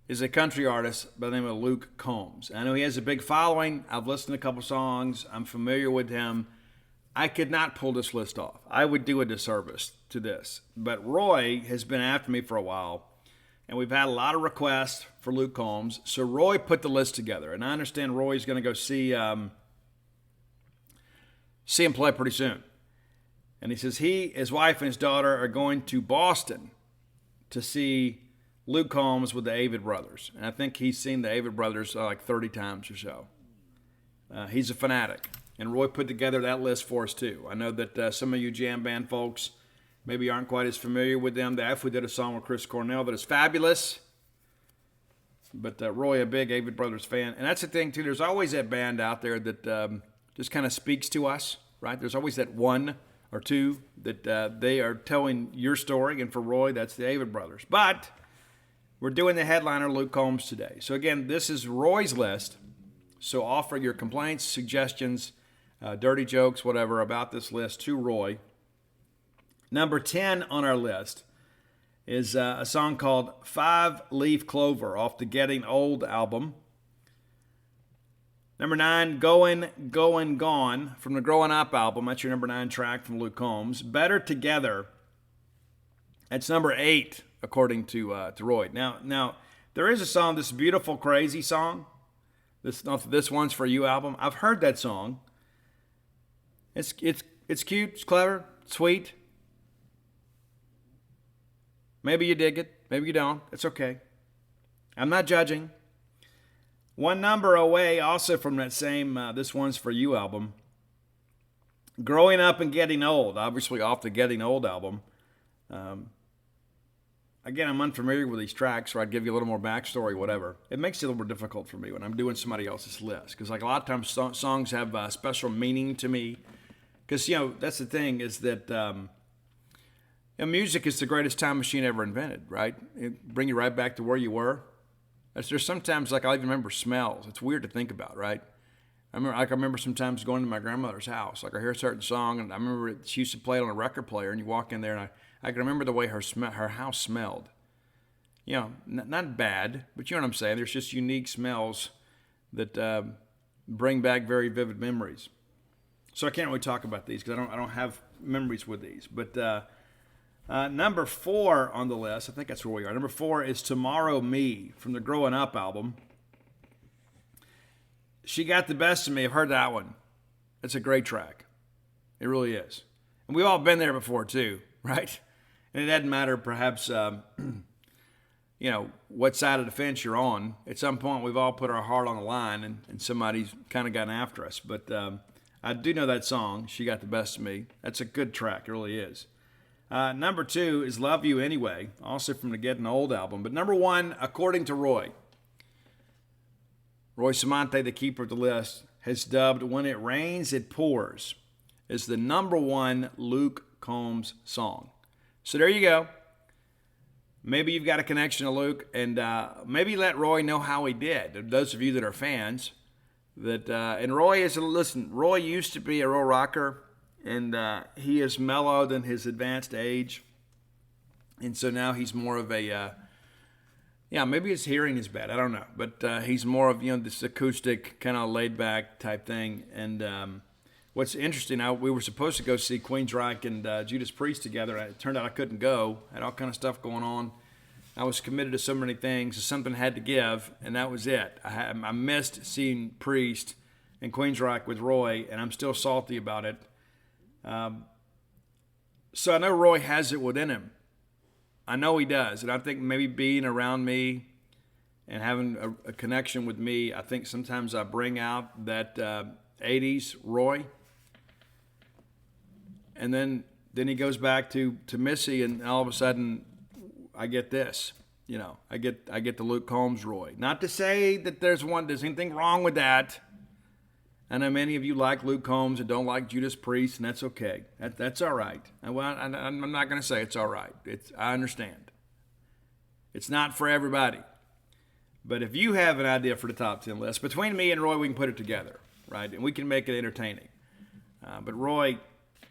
is a country artist by the name of Luke Combs. I know he has a big following. I've listened to a couple songs. I'm familiar with him. I could not pull this list off. I would do a disservice to this. But Roy has been after me for a while, and we've had a lot of requests for Luke Combs. So Roy put the list together, and I understand Roy's going to go see him play pretty soon. And he says his wife and his daughter are going to Boston to see Luke Combs with the Avett Brothers. And I think he's seen the Avett Brothers like 30 times or so. He's a fanatic. And Roy put together that list for us, too. I know that some of you jam band folks maybe aren't quite as familiar with them. They actually did a song with Chris Cornell that is fabulous. But Roy, a big Avett Brothers fan. And that's the thing, too. There's always that band out there that just kind of speaks to us, right? There's always that one or two that they are telling your story. And for Roy, that's the Avett Brothers. But we're doing the headliner, Luke Combs, today. So again, this is Roy's list. So offer your complaints, suggestions, dirty jokes, whatever, about this list to Roy. Number 10 on our list is a song called Five Leaf Clover off the Getting Old album. Number 9, Going, Gone from the Growing Up album. That's your number 9 track from Luke Combs. Better Together. That's number 8, according to Roy. Now, there is a song, this Beautiful Crazy song. This One's For You album. I've heard that song. It's cute, it's clever, it's sweet. Maybe you dig it, maybe you don't. It's okay. I'm not judging. One number away, also from that same This One's For You album. Growing Up and Getting Old, obviously off the Getting Old album. Again, I'm unfamiliar with these tracks, so I'd give you a little more backstory, whatever. It makes it a little more difficult for me when I'm doing somebody else's list. Because like a lot of times songs have special meaning to me. Because, that's the thing is that music is the greatest time machine ever invented, right? It bring you right back to where you were. There's sometimes, like I even remember smells. It's weird to think about, right? I remember sometimes going to my grandmother's house. Like I hear a certain song, and I remember she used to play it on a record player, and you walk in there, and I can remember the way her house smelled. You know, not bad, but you know what I'm saying. There's just unique smells that bring back very vivid memories. So I can't really talk about these because I don't have memories with these. But number 4 on the list, I think that's where we are. Number 4 is "Tomorrow Me" from the Growing Up album. She Got the Best of Me. I've heard that one. It's a great track. It really is. And we've all been there before too, right? And it doesn't matter perhaps, you know, what side of the fence you're on. At some point, we've all put our heart on the line and somebody's kind of gotten after us. But I do know that song, "She Got the Best of Me." That's a good track. It really is. Number 2 is "Love You Anyway," also from the Getting Old album. But number 1, according to Roy Samante, the keeper of the list, has dubbed "When It Rains, It Pours" as the number 1 Luke Combs song. So there you go. Maybe you've got a connection to Luke, and maybe let Roy know how he did. Those of you that are fans, and Roy Roy used to be a real rocker, and he is mellowed in his advanced age, and so now he's more of a maybe his hearing is bad. I don't know. But he's more of, this acoustic, kind of laid back type thing. And what's interesting, we were supposed to go see Queensryche and Judas Priest together. It turned out I couldn't go. I had all kind of stuff going on. I was committed to so many things. So something had to give, and that was it. I missed seeing Priest and Queensryche with Roy, and I'm still salty about it. So I know Roy has it within him. I know he does, and I think maybe being around me and having a connection with me, I think sometimes I bring out that 80s Roy, and then he goes back to Missy, and all of a sudden I get this, I get the Luke Combs Roy. Not to say that there's anything wrong with that. I know many of you like Luke Combs and don't like Judas Priest, and that's okay. That's all right. Well, I'm not going to say it's all right. I understand. It's not for everybody. But if you have an idea for the top 10 list, between me and Roy, we can put it together, right? And we can make it entertaining. But Roy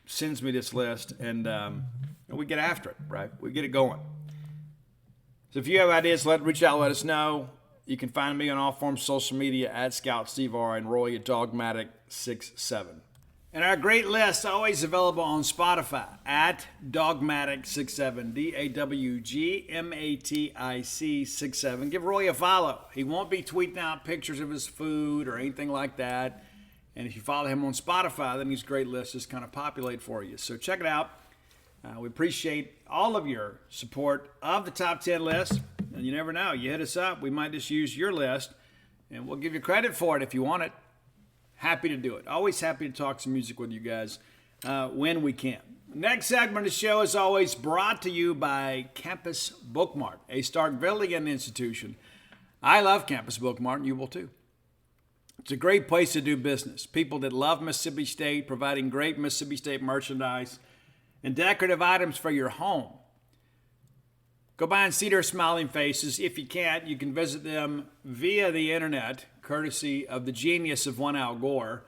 sends me this list, and we get after it, right? We get it going. So if you have ideas, reach out, let us know. You can find me on all forms of social media at Scout Steve R and Roy at Dogmatic67. And our great list always available on Spotify at Dogmatic67, DAWGMATIC 67. Give Roy a follow. He won't be tweeting out pictures of his food or anything like that. And if you follow him on Spotify, then these great lists just kind of populate for you. So check it out. We appreciate all of your support of the top 10 list. And you never know. You hit us up. We might just use your list, and we'll give you credit for it if you want it. Happy to do it. Always happy to talk some music with you guys when we can. Next segment of the show is always brought to you by Campus Bookmart, a Starkvillian institution. I love Campus Bookmart, and you will too. It's a great place to do business. People that love Mississippi State, providing great Mississippi State merchandise and decorative items for your home. Go by and see their smiling faces. If you can't, you can visit them via the internet, courtesy of the genius of one Al Gore,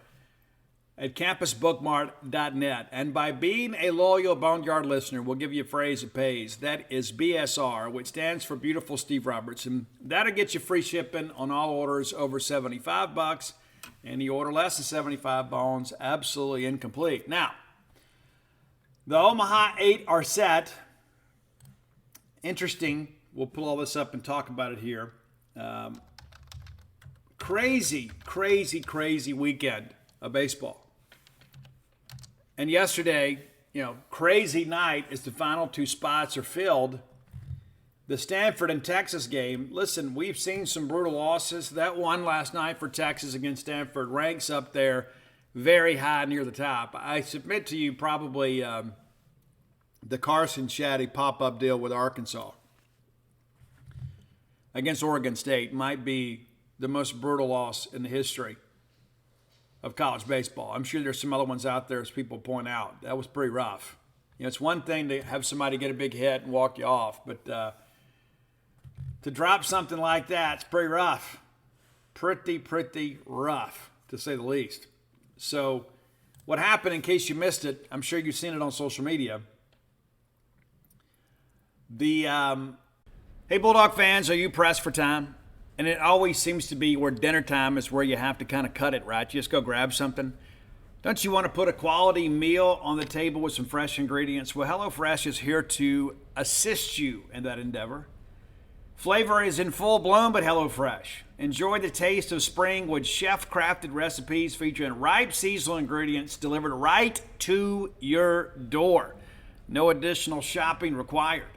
at campusbookmart.net. And by being a loyal Boneyard listener, we'll give you a phrase that pays. That is BSR, which stands for Beautiful Steve Robertson. That'll get you free shipping on all orders over $75. Any order less than 75 bones, absolutely incomplete. Now, the Omaha 8 are set. Interesting. We'll pull all this up and talk about it here. Crazy weekend of baseball. And yesterday, crazy night as the final 2 spots are filled. The Stanford and Texas game. Listen, we've seen some brutal losses. That one last night for Texas against Stanford ranks up there very high near the top. I submit to you probably the Carson Shaddy pop-up deal with Arkansas against Oregon State might be the most brutal loss in the history of college baseball. I'm sure there's some other ones out there, as people point out. That was pretty rough. It's one thing to have somebody get a big hit and walk you off, but to drop something like that, it's pretty rough. Pretty rough, to say the least. So what happened, in case you missed it, I'm sure you've seen it on social media. Hey, Bulldog fans, are you pressed for time? And it always seems to be where dinner time is where you have to kind of cut it, right? You just go grab something. Don't you want to put a quality meal on the table with some fresh ingredients? Well, HelloFresh is here to assist you in that endeavor. Flavor is in full bloom at HelloFresh. Enjoy the taste of spring with chef-crafted recipes featuring ripe seasonal ingredients delivered right to your door. No additional shopping required.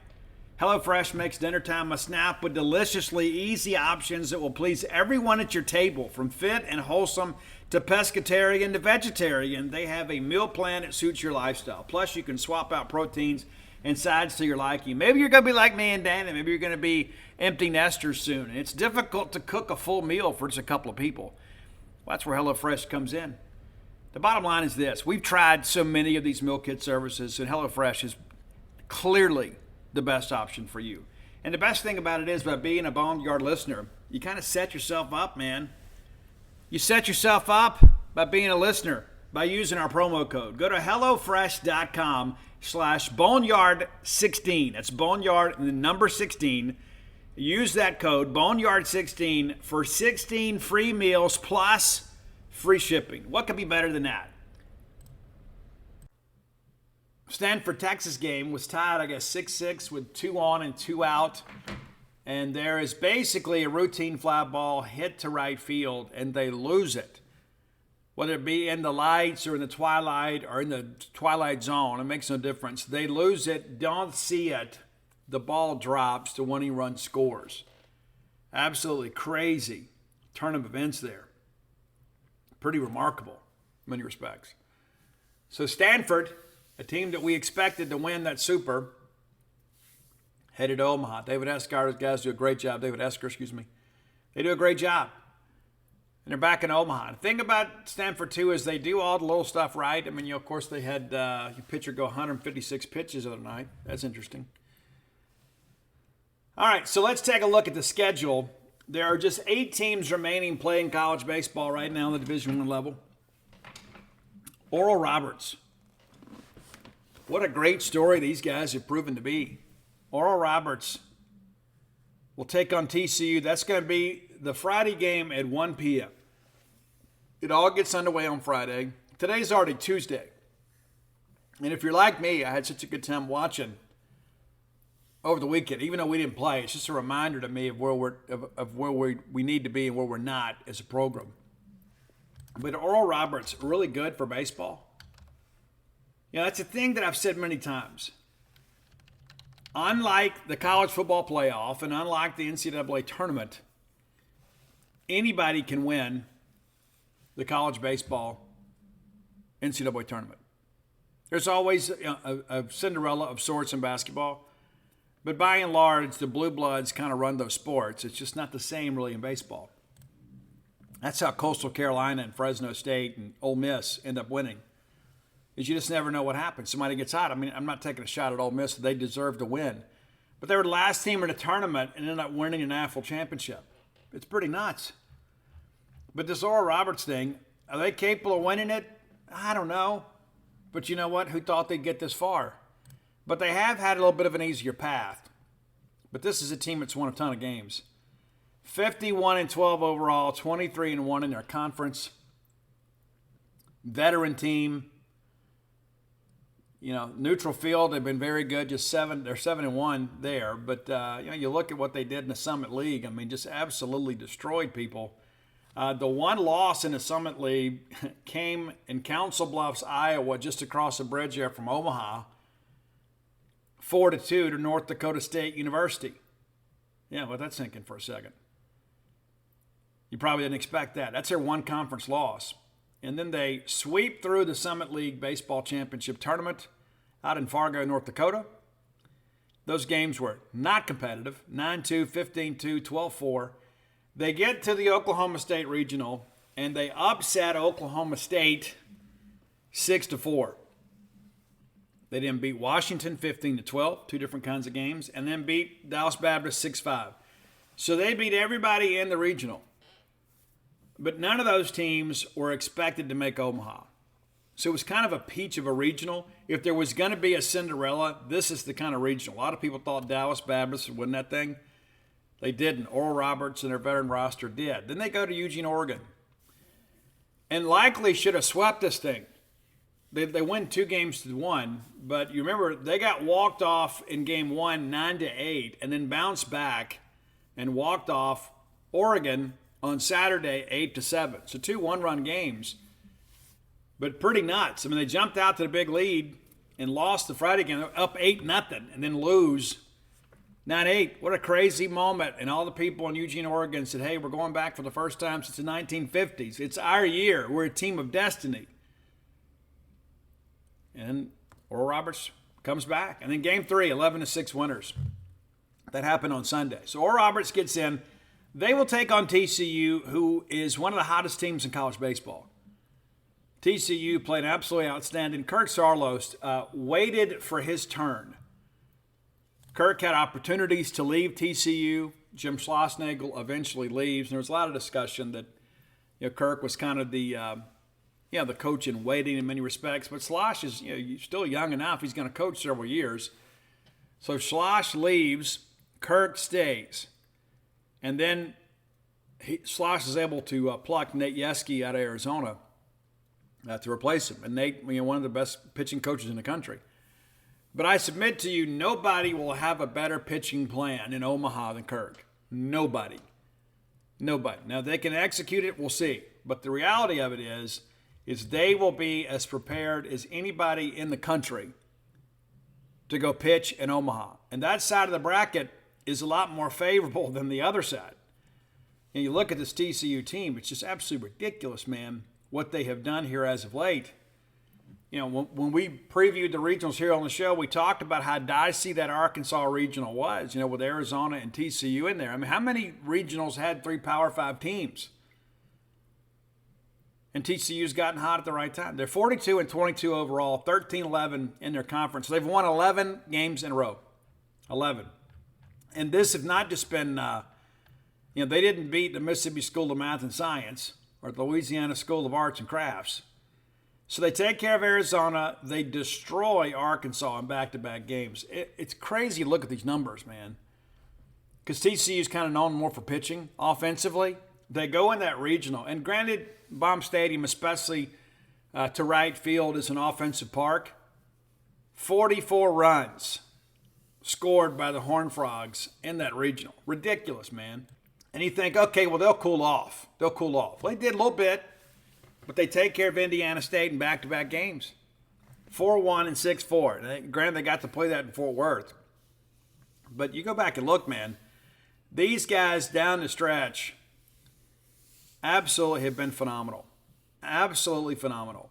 HelloFresh makes dinner time a snap with deliciously easy options that will please everyone at your table, from fit and wholesome to pescatarian to vegetarian. They have a meal plan that suits your lifestyle. Plus, you can swap out proteins and sides to your liking. Maybe you're going to be like me and Dan, and maybe you're going to be empty nesters soon. And it's difficult to cook a full meal for just a couple of people. Well, that's where HelloFresh comes in. The bottom line is this. We've tried so many of these meal kit services, and HelloFresh is clearly the best option for you. And the best thing about it is, by being a Boneyard listener, you kind of set yourself up, man. You set yourself up by being a listener, by using our promo code. Go to HelloFresh.com/Boneyard16. That's Boneyard and the number 16. Use that code, Boneyard16, for 16 free meals plus free shipping. What could be better than that? Stanford-Texas game was tied, I guess, 6-6 with 2 on and 2 out. And there is basically a routine fly ball hit to right field, and they lose it. Whether it be in the lights or in the twilight or in the twilight zone, it makes no difference. They lose it, don't see it. The ball drops, the winning run scores. Absolutely crazy turn of events there. Pretty remarkable in many respects. So Stanford, a team that we expected to win that Super, headed to Omaha. David Escar's guys do a great job. They do a great job. And they're back in Omaha. The thing about Stanford, too, is they do all the little stuff right. I mean, of course, they had your pitcher go 156 pitches the other night. That's interesting. All right, so let's take a look at the schedule. There are just 8 teams remaining playing college baseball right now on the Division I level. Oral Roberts. What a great story these guys have proven to be. Oral Roberts will take on TCU. That's going to be the Friday game at 1 p.m. It all gets underway on Friday. Today's already Tuesday. And if you're like me, I had such a good time watching over the weekend. Even though we didn't play, it's just a reminder to me of where we need to be and where we're not as a program. But Oral Roberts, really good for baseball. You know, that's a thing that I've said many times. Unlike the college football playoff and unlike the NCAA tournament, anybody can win the college baseball NCAA tournament. There's always a Cinderella of sorts in basketball, but by and large, the blue bloods kind of run those sports. It's just not the same really in baseball. That's how Coastal Carolina and Fresno State and Ole Miss end up winning. Is you just never know what happens. Somebody gets hot. I mean, I'm not taking a shot at Ole Miss. They deserve to win. But they were the last team in the tournament and ended up winning a national championship. It's pretty nuts. But this Oral Roberts thing, are they capable of winning it? I don't know. But you know what? Who thought they'd get this far? But they have had a little bit of an easier path. But this is a team that's won a ton of games. 51-12 overall, 23-1 in their conference. Veteran team. You know, neutral field, they've been very good. They're 7-1 there. But you look at what they did in the Summit League. I mean, just absolutely destroyed people. The one loss in the Summit League came in Council Bluffs, Iowa, just across the bridge there from Omaha, 4-2 to North Dakota State University. Yeah, let that sink in for a second. You probably didn't expect that. That's their one conference loss. And then they sweep through the Summit League Baseball Championship Tournament out in Fargo, North Dakota. Those games were not competitive, 9-2, 15-2, 12-4. They get to the Oklahoma State Regional, and they upset Oklahoma State 6-4. They then beat Washington 15-12, 2 different kinds of games, and then beat Dallas Baptist 6-5. So they beat everybody in the regional. But none of those teams were expected to make Omaha. So it was kind of a peach of a regional. If there was going to be a Cinderella, this is the kind of regional. A lot of people thought Dallas Baptist would win that thing. They didn't. Oral Roberts and their veteran roster did. Then they go to Eugene, Oregon. And likely should have swept this thing. They win 2-1, but you remember they got walked off in game 1, 9-8, and then bounced back and walked off Oregon on Saturday, 8-7. So 2 one-run games, but pretty nuts. I mean, they jumped out to the big lead and lost the Friday game, up 8-0, and then lose 9-8. What a crazy moment. And all the people in Eugene, Oregon said, hey, we're going back for the first time since the 1950s. It's our year. We're a team of destiny. And Oral Roberts comes back. And then game 3, 11-6 winners. That happened on Sunday. So Oral Roberts gets in. They will take on TCU, who is one of the hottest teams in college baseball. TCU played absolutely outstanding. Kirk Saarloos waited for his turn. Kirk had opportunities to leave TCU. Jim Schlossnagle eventually leaves. And there was a lot of discussion that Kirk was kind of the coach in waiting in many respects. But Schloss is still young enough. He's going to coach several years. So Schloss leaves. Kirk stays. And then Schloss is able to pluck Nate Yeske out of Arizona to replace him. And Nate, one of the best pitching coaches in the country. But I submit to you, nobody will have a better pitching plan in Omaha than Kirk. Nobody. Now, they can execute it, we'll see. But the reality of it is they will be as prepared as anybody in the country to go pitch in Omaha. And that side of the bracket is a lot more favorable than the other side. And you look at this TCU team, it's just absolutely ridiculous, man, what they have done here as of late. When we previewed the regionals here on the show, we talked about how dicey that Arkansas regional was, with Arizona and TCU in there. I mean, how many regionals had 3 Power 5 teams? And TCU's gotten hot at the right time. They're 42-22 overall, 13-11 in their conference. They've won 11 games in a row. 11. And this has not just been, they didn't beat the Mississippi School of Math and Science or the Louisiana School of Arts and Crafts. So they take care of Arizona. They destroy Arkansas in back-to-back games. It's crazy to look at these numbers, man. Because TCU's kind of known more for pitching offensively. They go in that regional. And granted, Baum Stadium, especially to right field, is an offensive park. 44 runs scored by the Horned Frogs in that regional. Ridiculous, man. And you think, okay, well, they'll cool off. Well, they did a little bit, but they take care of Indiana State in back-to-back games. 4-1 and 6-4. Granted, they got to play that in Fort Worth. But you go back and look, man. These guys down the stretch absolutely have been phenomenal. Absolutely phenomenal.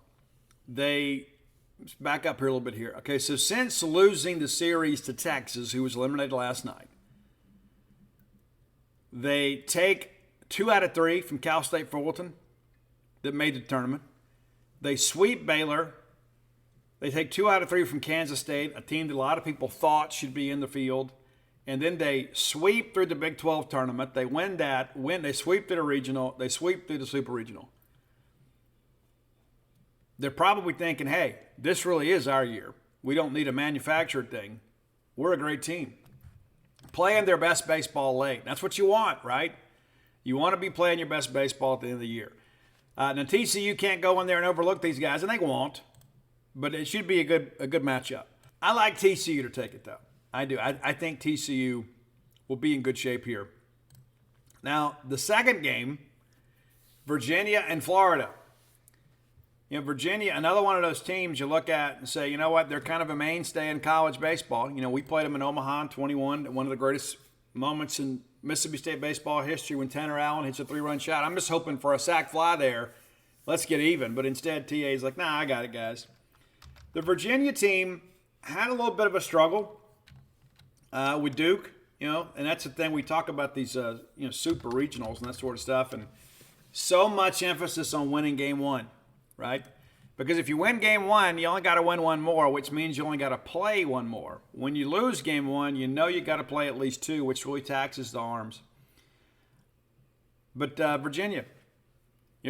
Let's back up here a little bit here. Okay, so since losing the series to Texas, who was eliminated last night, they take 2 out of 3 from Cal State Fullerton that made the tournament. They sweep Baylor. They take 2 out of 3 from Kansas State, a team that a lot of people thought should be in the field. And then they sweep through the Big 12 tournament. They win that. They sweep through the regional. They sweep through the super regional. They're probably thinking, hey, this really is our year. We don't need a manufactured thing. We're a great team. Playing their best baseball late. That's what you want, right? You want to be playing your best baseball at the end of the year. Now, TCU can't go in there and overlook these guys, and they won't. But it should be a good matchup. I like TCU to take it, though. I do. I think TCU will be in good shape here. Now, the second game, Virginia and Florida. Virginia, another one of those teams you look at and say, you know what, they're kind of a mainstay in college baseball. We played them in Omaha in 21, one of the greatest moments in Mississippi State baseball history when Tanner Allen hits a 3-run shot. I'm just hoping for a sac fly there. Let's get even. But instead, TA's like, nah, I got it, guys. The Virginia team had a little bit of a struggle with Duke, and that's the thing. We talk about these, super regionals and that sort of stuff, and so much emphasis on winning game 1. Right? Because if you win game 1, you only got to win 1 more, which means you only got to play 1 more. When you lose game 1, you got to play at least 2, which really taxes the arms. But Virginia,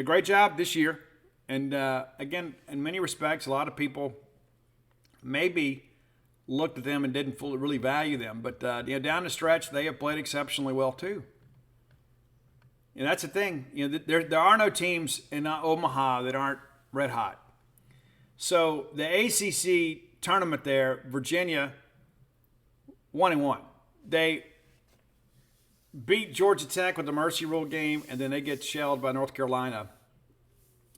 Great job this year. And again, in many respects, a lot of people maybe looked at them and didn't fully really value them. But down the stretch, they have played exceptionally well too. And that's the thing. There are no teams in Omaha that aren't red hot. So the ACC tournament there, Virginia 1-1. They beat Georgia Tech with the Mercy Rule game, and then they get shelled by North Carolina.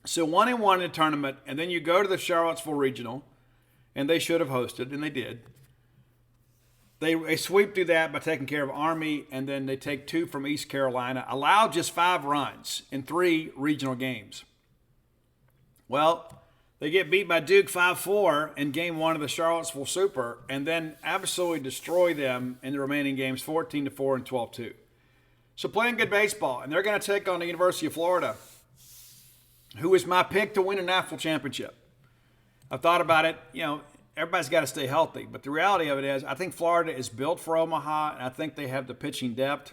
So 1-1 in the tournament, and then you go to the Charlottesville Regional, and they should have hosted, and they did. They sweep through that by taking care of Army, and then they take 2 from East Carolina, allowed just 5 runs in 3 regional games. Well, they get beat by Duke 5-4 in game 1 of the Charlottesville Super, and then absolutely destroy them in the remaining games 14-4 and 12-2. So playing good baseball, and they're going to take on the University of Florida, who is my pick to win a national championship. I've thought about it, everybody's got to stay healthy. But the reality of it is, I think Florida is built for Omaha, and I think they have the pitching depth.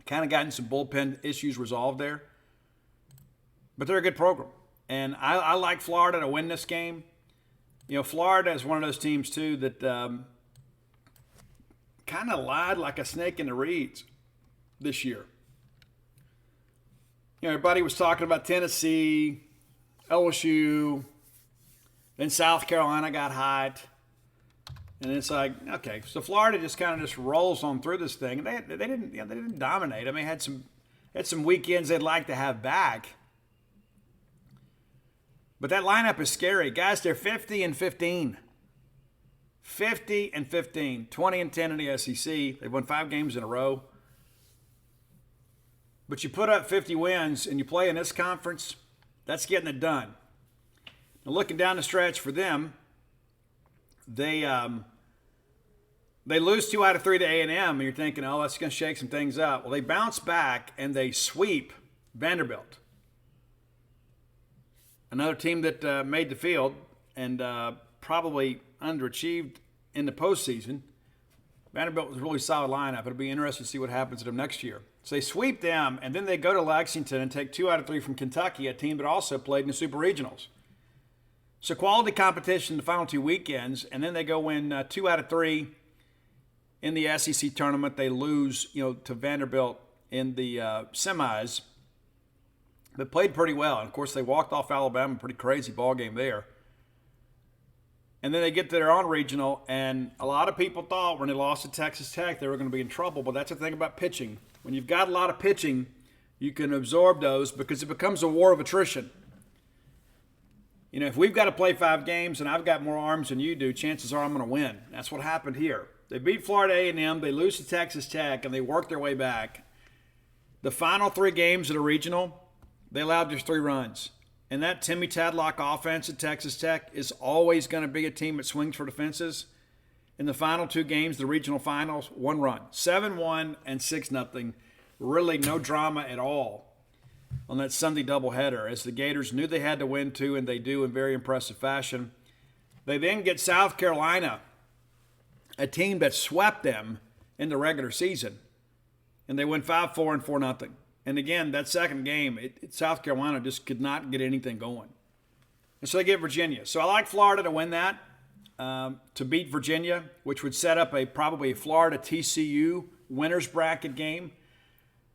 Kind of gotten some bullpen issues resolved there. But they're a good program. And I like Florida to win this game. Florida is one of those teams, too, that kind of lied like a snake in the reeds this year. Everybody was talking about Tennessee, LSU, then South Carolina got hot. And it's like, okay, so Florida just kind of rolls on through this thing. They didn't dominate. I mean, had some weekends they'd like to have back. But that lineup is scary. Guys, they're 50-15. 50-15. 20-10 in the SEC. They've won 5 games in a row. But you put up 50 wins and you play in this conference, that's getting it done. Now, looking down the stretch for them, they lose 2 out of 3 to A&M, and you're thinking, oh, that's going to shake some things up. Well, they bounce back and they sweep Vanderbilt, another team that made the field and probably underachieved in the postseason. Vanderbilt was a really solid lineup. It'll be interesting to see what happens to them next year. So they sweep them, and then they go to Lexington and take 2 out of 3 from Kentucky, a team that also played in the Super Regionals. So quality competition the final 2 weekends, and then they go win 2 out of 3 in the SEC tournament. They lose, to Vanderbilt in the semis, but played pretty well. And of course, they walked off Alabama, pretty crazy ball game there. And then they get to their own regional, and a lot of people thought when they lost to Texas Tech they were going to be in trouble. But that's the thing about pitching. When you've got a lot of pitching, you can absorb those because it becomes a war of attrition. If we've got to play 5 games and I've got more arms than you do, chances are I'm going to win. That's what happened here. They beat Florida A&M, they lose to Texas Tech, and they work their way back. The final 3 games of the regional, they allowed just 3 runs. And that Timmy Tadlock offense at Texas Tech is always going to be a team that swings for the fences. In the final 2 games, the regional finals, 1 run. 7-1 and 6-0. Really no drama at all on that Sunday doubleheader, as the Gators knew they had to win 2, and they do in very impressive fashion. They then get South Carolina, a team that swept them in the regular season, and they win 5-4 and 4-0. And again, that second game, South Carolina just could not get anything going. And so they get Virginia. So I like Florida to win that, to beat Virginia, which would set up probably a Florida TCU winner's bracket game.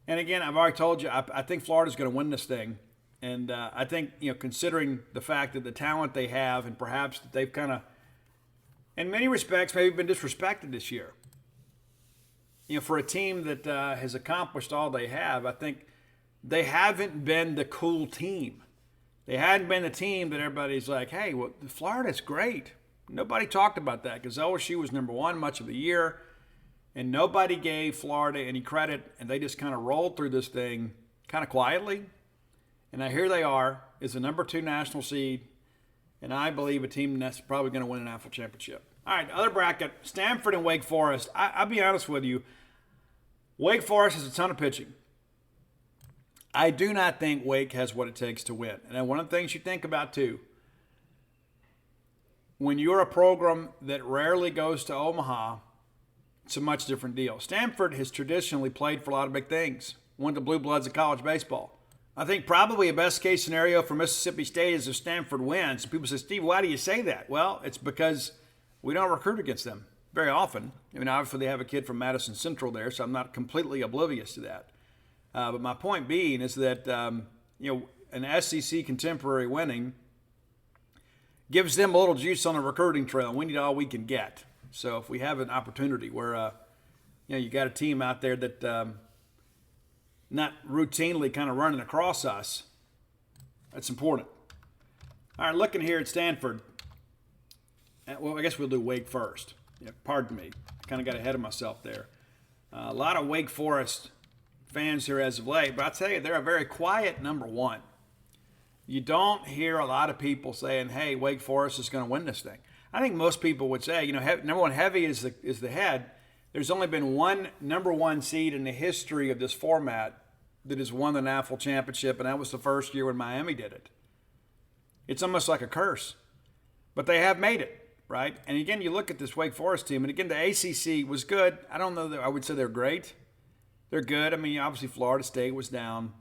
And again, I've already told you, I think Florida's going to win this thing. And I think, considering the fact that the talent they have and perhaps that they've kind of, in many respects, maybe been disrespected this year. For a team that has accomplished all they have, I think they haven't been the cool team. They hadn't been the team that everybody's like, hey, well, Florida's great. Nobody talked about that because LSU was number 1 much of the year, and nobody gave Florida any credit, and they just kind of rolled through this thing kind of quietly. And now here they are as the number 2 national seed, and I believe a team that's probably going to win a national championship. All right, other bracket, Stanford and Wake Forest. I'll be honest with you. Wake Forest has a ton of pitching. I do not think Wake has what it takes to win. And one of the things you think about, too, when you're a program that rarely goes to Omaha, it's a much different deal. Stanford has traditionally played for a lot of big things. One of the blue bloods of college baseball. I think probably a best case scenario for Mississippi State is if Stanford wins. People say, Steve, why do you say that? Well, it's because we don't recruit against them very often. I mean, obviously they have a kid from Madison Central there, so I'm not completely oblivious to that. But my point being is that, an SEC contemporary winning gives them a little juice on the recruiting trail. We need all we can get. So if we have an opportunity where, you got a team out there that not routinely kind of running across us, that's important. All right, looking here at Stanford. Well, I guess we'll do Wake first. Yeah, pardon me. Kind of got ahead of myself there. A lot of Wake Forest fans here as of late, but I'll tell you, they're a very quiet number one. You don't hear a lot of people saying, hey, Wake Forest is going to win this thing. I think most people would say, number one, heavy is the head. There's only been one number one seed in the history of this format that has won the NAFL championship, and that was the first year when Miami did it. It's almost like a curse. But they have made it, right? And again, you look at this Wake Forest team, and again, the ACC was good. I don't know that I would say they're great. They're good. I mean, obviously Florida State was down.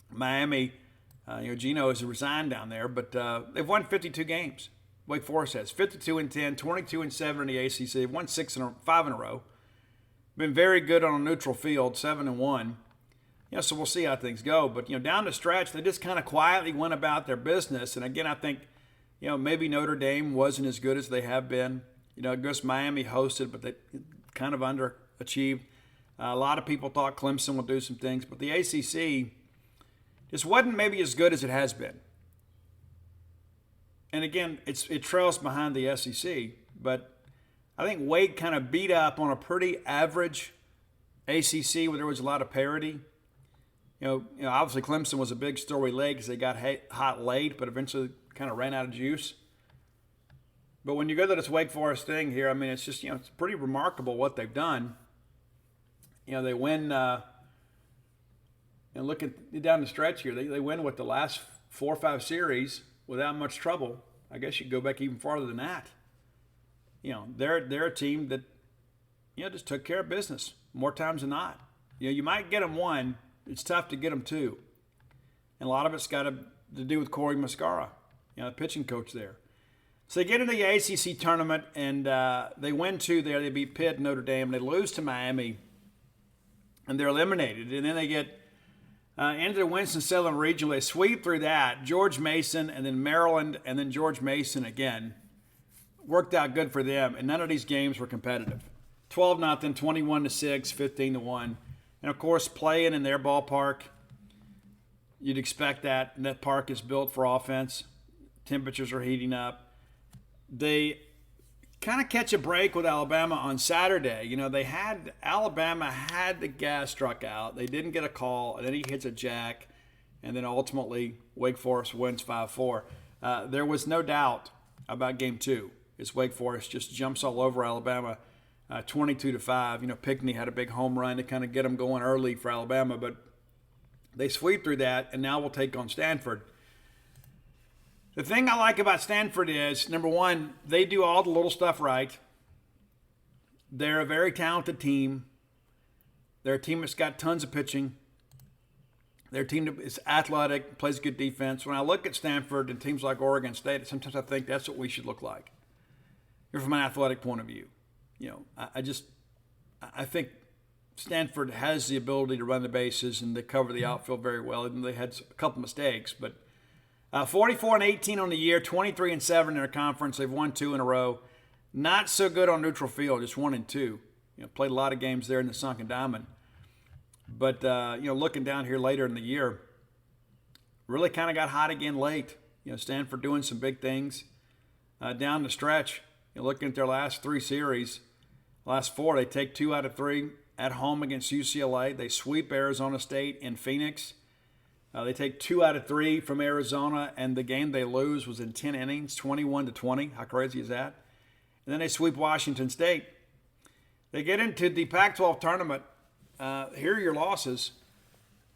Miami, Gino has resigned down there, but they've won 52 games. Wake Forest has 52-10, 22-7 in the ACC. They've won 5 in a row. Been very good on a neutral field, 7-1. So we'll see how things go. But down the stretch, they just kind of quietly went about their business. And again, I think maybe Notre Dame wasn't as good as they have been. I guess Miami hosted, but they kind of underachieved. A lot of people thought Clemson would do some things, but the ACC just wasn't maybe as good as it has been. And again, it trails behind the SEC, but I think Wake kind of beat up on a pretty average ACC where there was a lot of parity. Obviously Clemson was a big story late because they got hot late, but eventually kind of ran out of juice. But when you go to this Wake Forest thing here, I mean, it's just, it's pretty remarkable what they've done. They win, and look at down the stretch here, they win with the last 4 or 5 series without much trouble. I guess you could go back even farther than that. They're a team that, just took care of business more times than not. You might get them one. It's tough to get them two. And a lot of it's got to do with Corey Muscara, the pitching coach there. So they get into the ACC tournament, and they win 2 there. They beat Pitt and Notre Dame. They lose to Miami, and they're eliminated. And then they get into the Winston-Salem Regional. They sweep through that. George Mason, and then Maryland, and then George Mason again. Worked out good for them, and none of these games were competitive. 12-0, 21-6, 15-1. And, of course, playing in their ballpark, you'd expect that. And that park is built for offense. Temperatures are heating up. They kind of catch a break with Alabama on Saturday. Alabama had the gas struck out. They didn't get a call, and then he hits a jack. And then ultimately, Wake Forest wins 5-4. There was no doubt about Game 2. As Wake Forest just jumps all over Alabama. 22-5. Pinckney had a big home run to kind of get them going early for Alabama, but they sweep through that, and now we'll take on Stanford. The thing I like about Stanford is, number one, they do all the little stuff right. They're a very talented team. They're a team that's got tons of pitching. They're a team that is athletic, plays good defense. When I look at Stanford and teams like Oregon State, sometimes I think that's what we should look like. From an athletic point of view. I think Stanford has the ability to run the bases and they cover the outfield very well. And they had a couple mistakes, but 44-18 on the year, 23-7 in their conference. They've won 2 in a row. Not so good on neutral field, just 1-2. Played a lot of games there in the Sunken Diamond. But looking down here later in the year, really kind of got hot again late. Stanford doing some big things down the stretch. Looking at their last 3 series. Last 4, they take 2 out of 3 at home against UCLA. They sweep Arizona State in Phoenix. They take 2 out of 3 from Arizona, and the game they lose was in 10 innings, 21-20. How crazy is that? And then they sweep Washington State. They get into the Pac-12 tournament. Here are your losses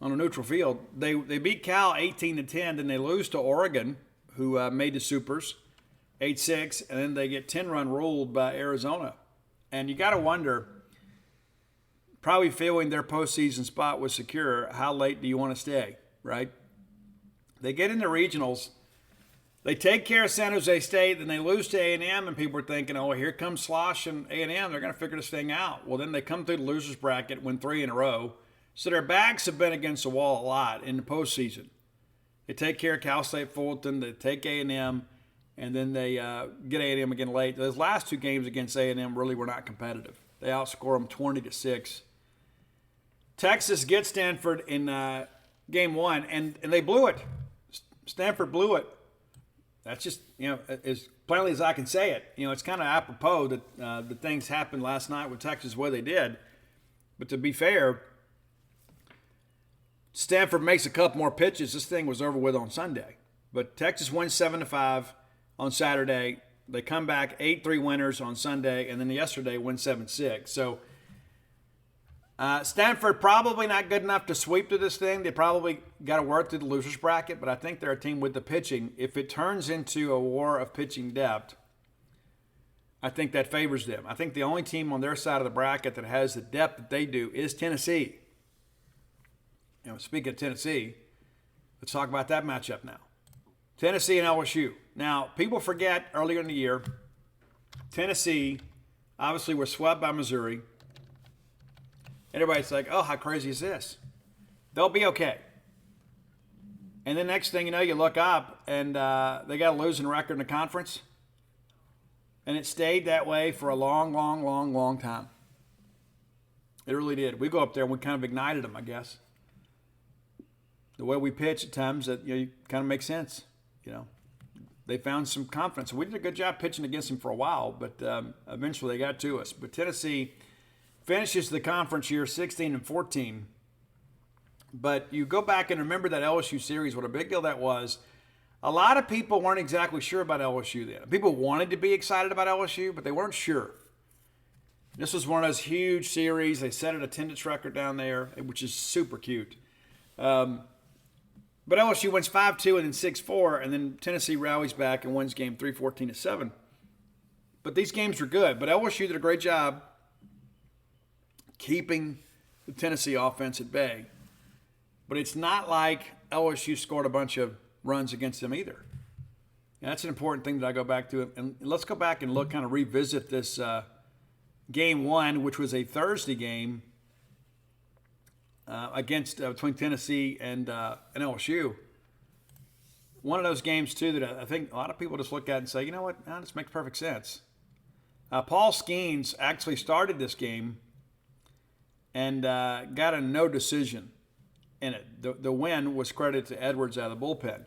on a neutral field. They beat Cal 18-10, then they lose to Oregon, who made the Supers, 8-6, and then they get 10-run ruled by Arizona. And you got to wonder, probably feeling their postseason spot was secure, how late do you want to stay? right? They get into regionals. They take care of San Jose State, then they lose to A&M, and people are thinking, oh, here comes Slosh and A&M. They're going to figure this thing out. Well, then they come through the losers bracket, win 3 in a row. So their backs have been against the wall a lot in the postseason. They take care of Cal State Fulton, they take A&M, and then they get A&M again late. Those last 2 games against A&M really were not competitive. They outscore them 20-6. Texas gets Stanford in game 1, and they blew it. Stanford blew it. That's just, as plainly as I can say it. It's kind of apropos that the things happened last night with Texas the way they did. But to be fair, Stanford makes a couple more pitches. This thing was over with on Sunday. But Texas wins 7-5 on Saturday. They come back 8-3 winners on Sunday, and then yesterday win 7-6. So Stanford probably not good enough to sweep through this thing. They probably got to work through the losers bracket, but I think they're a team with the pitching. If it turns into a war of pitching depth, I think that favors them. I think the only team on their side of the bracket that has the depth that they do is Tennessee. Speaking of Tennessee, let's talk about that matchup now. Tennessee and LSU. Now, people forget earlier in the year, Tennessee obviously was swept by Missouri. Everybody's like, oh, how crazy is this? They'll be okay. And the next thing you know, you look up and they got a losing record in the conference. And it stayed that way for a long, long, long, long time. It really did. We go up there and we kind of ignited them, I guess. The way we pitch at times, that kind of makes sense. They found some confidence. We did a good job pitching against them for a while, but eventually they got to us. But Tennessee finishes the conference year 16-14. But you go back and remember that LSU series, what a big deal that was. A lot of people weren't exactly sure about LSU then. People wanted to be excited about LSU, but they weren't sure. This was one of those huge series. They set an attendance record down there, which is super cute. But LSU wins 5-2 and then 6-4, and then Tennessee rallies back and wins game 3, 14-7. But these games were good. But LSU did a great job keeping the Tennessee offense at bay. But it's not like LSU scored a bunch of runs against them either. And that's an important thing that I go back to. And let's go back and look, kind of revisit this game 1, which was a Thursday game between Tennessee and LSU. One of those games, too, that I think a lot of people just look at and say, you know what, this makes perfect sense. Paul Skeens actually started this game and got a no decision in it. The win was credited to Edwards out of the bullpen.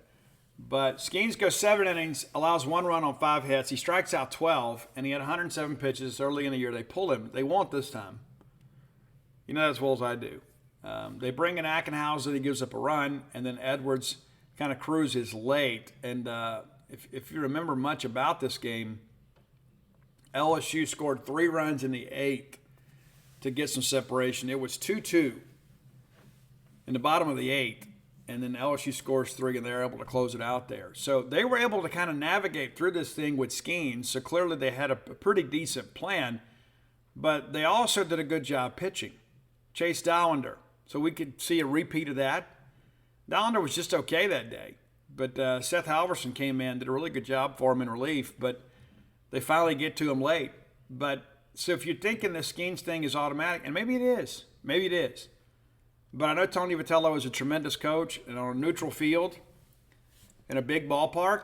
But Skeens goes 7 innings, allows 1 run on 5 hits. He strikes out 12, and he had 107 pitches early in the year. They pull him. They won't this time. You know that as well as I do. They bring in Ackenhauser. He gives up a run, and then Edwards kind of cruises late. And if you remember much about this game, LSU scored 3 runs in the 8th to get some separation. It was 2-2 in the bottom of the 8th, and then LSU scores 3, and they're able to close it out there. So they were able to kind of navigate through this thing with Skeens. So clearly they had a pretty decent plan, but they also did a good job pitching. Chase Dollander. So we could see a repeat of that. Dollander was just okay that day. But Seth Halverson came in, did a really good job for him in relief, but they finally get to him late. But so if you're thinking the Skeens thing is automatic, and maybe it is. Maybe it is. But I know Tony Vitello is a tremendous coach, and on a neutral field, in a big ballpark,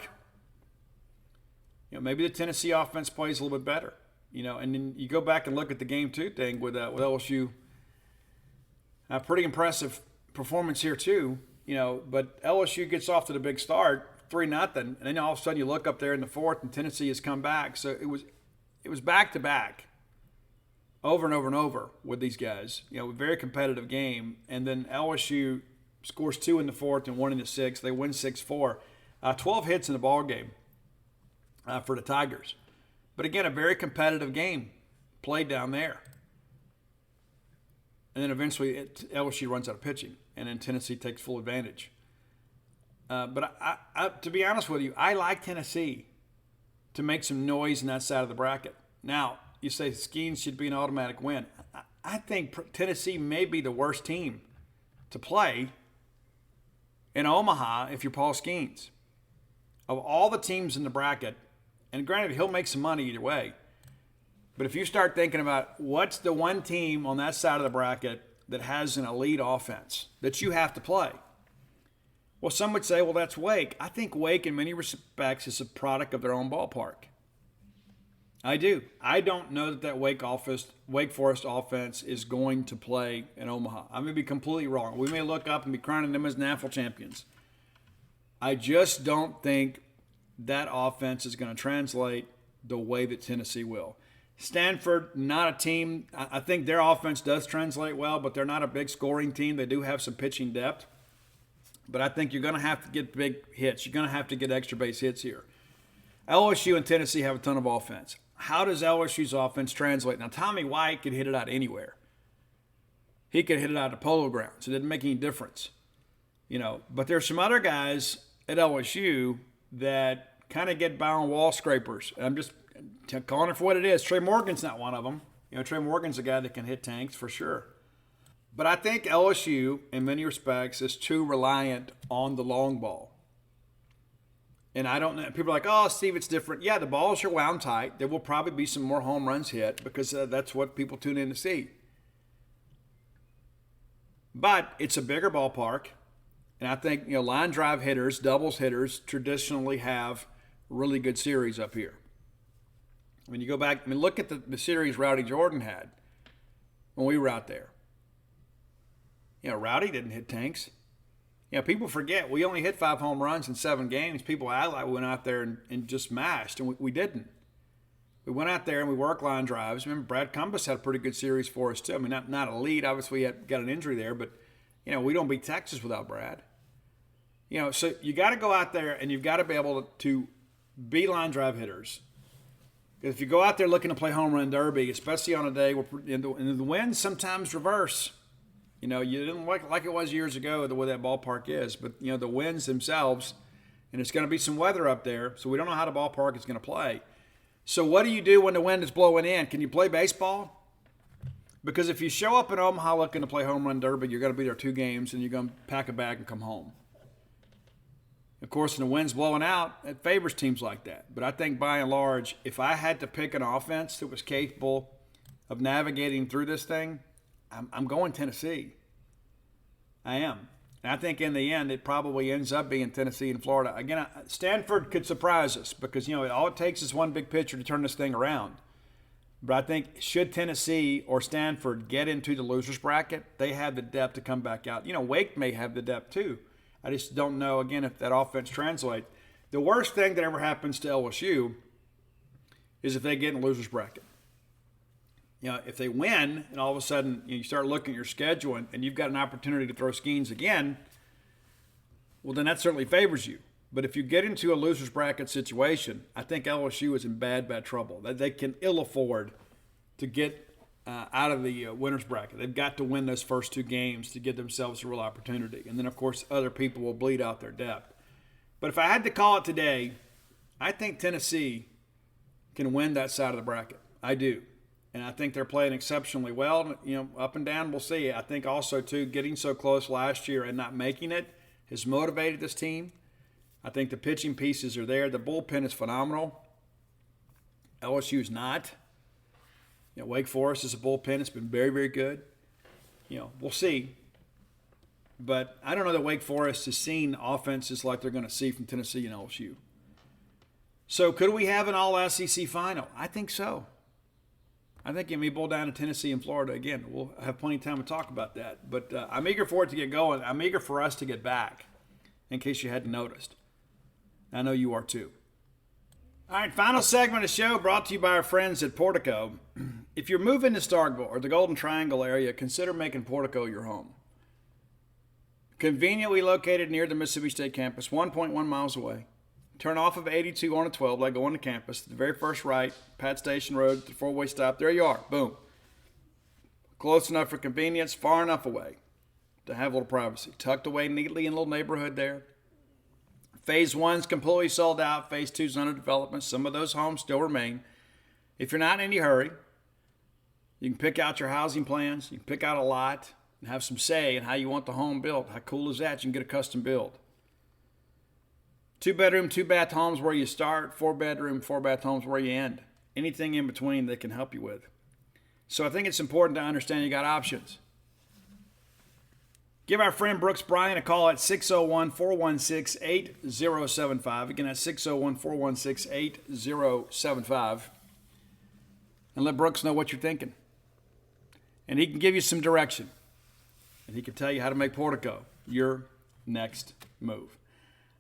maybe the Tennessee offense plays a little bit better. And then you go back and look at the game 2 thing with LSU. A pretty impressive performance here too, but LSU gets off to the big start, 3-0, and then all of a sudden you look up there in the 4th and Tennessee has come back. So it was back to back, over and over and over with these guys. A very competitive game, and then LSU scores 2 in the 4th and 1 in the 6th. They win 6-4, 12 hits in the ball game for the Tigers. But again, a very competitive game played down there. And then eventually LSU runs out of pitching, and then Tennessee takes full advantage. But I, to be honest with you, I like Tennessee to make some noise in that side of the bracket. Now, you say Skeens should be an automatic win. I think Tennessee may be the worst team to play in Omaha if you're Paul Skeens. Of all the teams in the bracket, and granted, he'll make some money either way, but if you start thinking about what's the one team on that side of the bracket that has an elite offense that you have to play, well, some would say, well, that's Wake. I think Wake, in many respects, is a product of their own ballpark. I do. I don't know that Wake Forest offense is going to play in Omaha. I may be completely wrong. We may look up and be crowning them as NAFL champions. I just don't think that offense is going to translate the way that Tennessee will. Stanford, not a team. I think their offense does translate well, but they're not a big scoring team. They do have some pitching depth. But I think you're going to have to get big hits. You're going to have to get extra base hits here. LSU and Tennessee have a ton of offense. How does LSU's offense translate? Now, Tommy White could hit it out anywhere. He could hit it out of Polo Grounds. It didn't make any difference. But there's some other guys at LSU that kind of get by on wall scrapers. I'm just calling it for what it is. Trey Morgan's not one of them. Trey Morgan's a guy that can hit tanks for sure. But I think LSU, in many respects, is too reliant on the long ball. And I don't know. People are like, oh, Steve, it's different. Yeah, the balls are wound tight. There will probably be some more home runs hit because that's what people tune in to see. But it's a bigger ballpark. And I think, line drive hitters, doubles hitters, traditionally have really good series up here. When you go back, look at the series Rowdy Jordan had when we were out there. Rowdy didn't hit tanks. People forget we only hit 5 home runs in 7 games. People act like we went out there and just mashed, and we didn't. We went out there and we worked line drives. Remember, Brad Cumbus had a pretty good series for us, too. Not elite. Obviously, he got an injury there, but, we don't beat Texas without Brad. So you got to go out there and you've got to be able to be line drive hitters. Because if you go out there looking to play home run derby, especially on a day where the winds sometimes reverse. You didn't like it was years ago the way that ballpark is, but the winds themselves, and it's going to be some weather up there, so we don't know how the ballpark is going to play. So what do you do when the wind is blowing in? Can you play baseball? Because if you show up in Omaha looking to play home run derby, you're going to be there 2 games and you're going to pack a bag and come home. Of course, when the wind's blowing out, it favors teams like that. But I think by and large, if I had to pick an offense that was capable of navigating through this thing, I'm going Tennessee. I am. And I think in the end, it probably ends up being Tennessee and Florida. Again, Stanford could surprise us because, all it takes is one big pitcher to turn this thing around. But I think should Tennessee or Stanford get into the loser's bracket, they have the depth to come back out. Wake may have the depth too. I just don't know, again, if that offense translates. The worst thing that ever happens to LSU is if they get in the loser's bracket. If they win and all of a sudden you start looking at your schedule and you've got an opportunity to throw Skeens again, well, then that certainly favors you. But if you get into a loser's bracket situation, I think LSU is in bad trouble. They can ill afford to get out of the winner's bracket. They've got to win those first 2 games to give themselves a real opportunity. And then, of course, other people will bleed out their depth. But if I had to call it today, I think Tennessee can win that side of the bracket. I do. And I think they're playing exceptionally well. Up and down, we'll see. I think also, too, getting so close last year and not making it has motivated this team. I think the pitching pieces are there. The bullpen is phenomenal. LSU's not. Wake Forest is a bullpen. It's been very, very good. We'll see. But I don't know that Wake Forest has seen offenses like they're going to see from Tennessee and LSU. So could we have an all-SEC final? I think so. I think it may boil down to Tennessee and Florida. Again, we'll have plenty of time to talk about that. But I'm eager for it to get going. I'm eager for us to get back, in case you hadn't noticed. I know you are too. All right, final segment of the show brought to you by our friends at Portico. If you're moving to Starkville or the Golden Triangle area, consider making Portico your home. Conveniently located near the Mississippi State campus, 1.1 miles away. Turn off of 82 on a 12, like going to campus. The very first right, Pat Station Road, the 4-way stop. There you are. Boom. Close enough for convenience, far enough away to have a little privacy. Tucked away neatly in a little neighborhood there. Phase 1's completely sold out. Phase 2's under development. Some of those homes still remain. If you're not in any hurry, you can pick out your housing plans. You can pick out a lot and have some say in how you want the home built. How cool is that? You can get a custom build. 2-bedroom, 2-bath homes where you start, 4-bedroom, 4-bath homes where you end. Anything in between they can help you with. So I think it's important to understand you got options. Give our friend Brooks Bryan a call at 601-416-8075. Again, that's 601-416-8075. And let Brooks know what you're thinking. And he can give you some direction. And he can tell you how to make Portico your next move.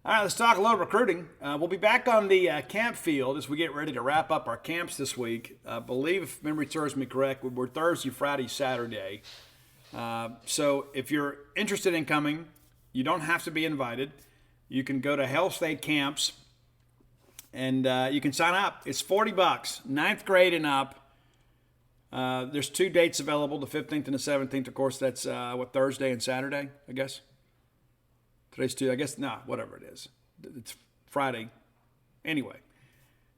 All right, let's talk a little recruiting. We'll be back on the camp field as we get ready to wrap up our camps this week. I believe, if memory serves me correct, we're Thursday, Friday, Saturday. So if you're interested in coming, you don't have to be invited. You can go to Hell State Camps, and you can sign up. It's $40, 9th grade and up. There's 2 dates available, the 15th and the 17th. Of course, that's Thursday and Saturday, I guess. Today's 2, I guess, whatever it is. It's Friday. Anyway,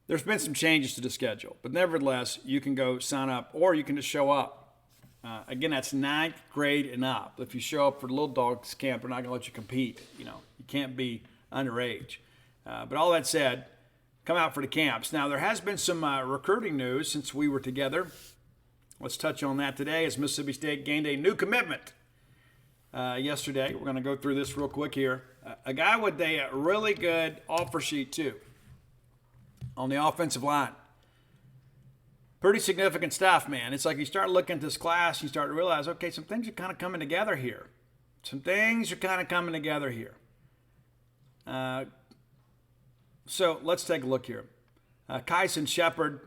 there's been some changes to the schedule, but nevertheless, you can go sign up, or you can just show up. Again, that's 9th grade and up. If you show up for the Little Dogs camp, they're not going to let you compete. You can't be underage. But all that said, come out for the camps. Now, there has been some recruiting news since we were together. Let's touch on that today as Mississippi State gained a new commitment yesterday. We're going to go through this real quick here. A guy with a really good offer sheet, too, on the offensive line. Pretty significant stuff, man. It's like you start looking at this class, you start to realize, okay, some things are kind of coming together here. So let's take a look here. Kyson Shepard,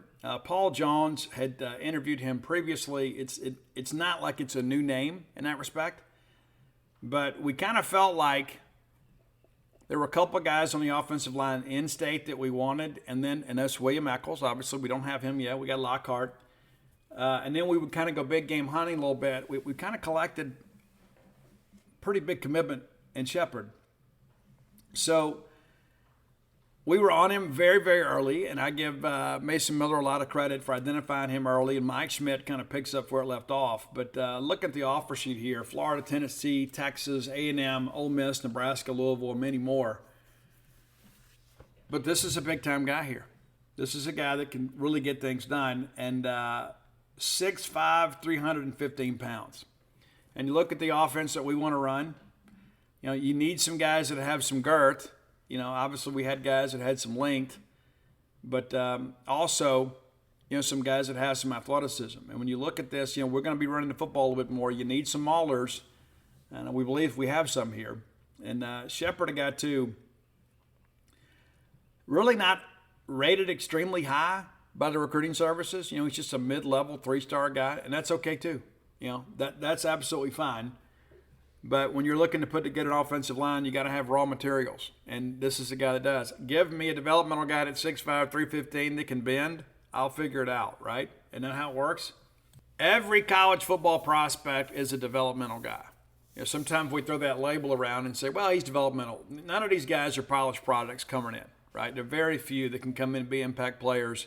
Paul Jones had interviewed him previously. It's not like it's a new name in that respect, but we kind of felt like there were a couple of guys on the offensive line in state that we wanted, and that's William Eccles. Obviously, we don't have him yet. We got Lockhart. And then we would kind of go big game hunting a little bit. We kind of collected pretty big commitment in Shepard. So we were on him very, very early, and I give Mason Miller a lot of credit for identifying him early, and Mike Schmidt kind of picks up where it left off. But look at the offer sheet here: Florida, Tennessee, Texas, A&M, Ole Miss, Nebraska, Louisville, and many more. But this is a big-time guy here. This is a guy that can really get things done, and 6'5", 315 pounds. And you look at the offense that we want to run, you need some guys that have some girth. Obviously we had guys that had some length, but also, some guys that have some athleticism. And when you look at this, we're going to be running the football a little bit more. You need some maulers, and we believe we have some here. And Shepard, a guy too, really not rated extremely high by the recruiting services. He's just a mid-level 3-star guy, and that's okay too. That's absolutely fine. But when you're looking to put together an offensive line, you got to have raw materials. And this is the guy that does. Give me a developmental guy that's 6'5", 315 that can bend. I'll figure it out, right? Isn't that how it works? Every college football prospect is a developmental guy. Sometimes we throw that label around and say, well, he's developmental. None of these guys are polished products coming in, right? There are very few that can come in and be impact players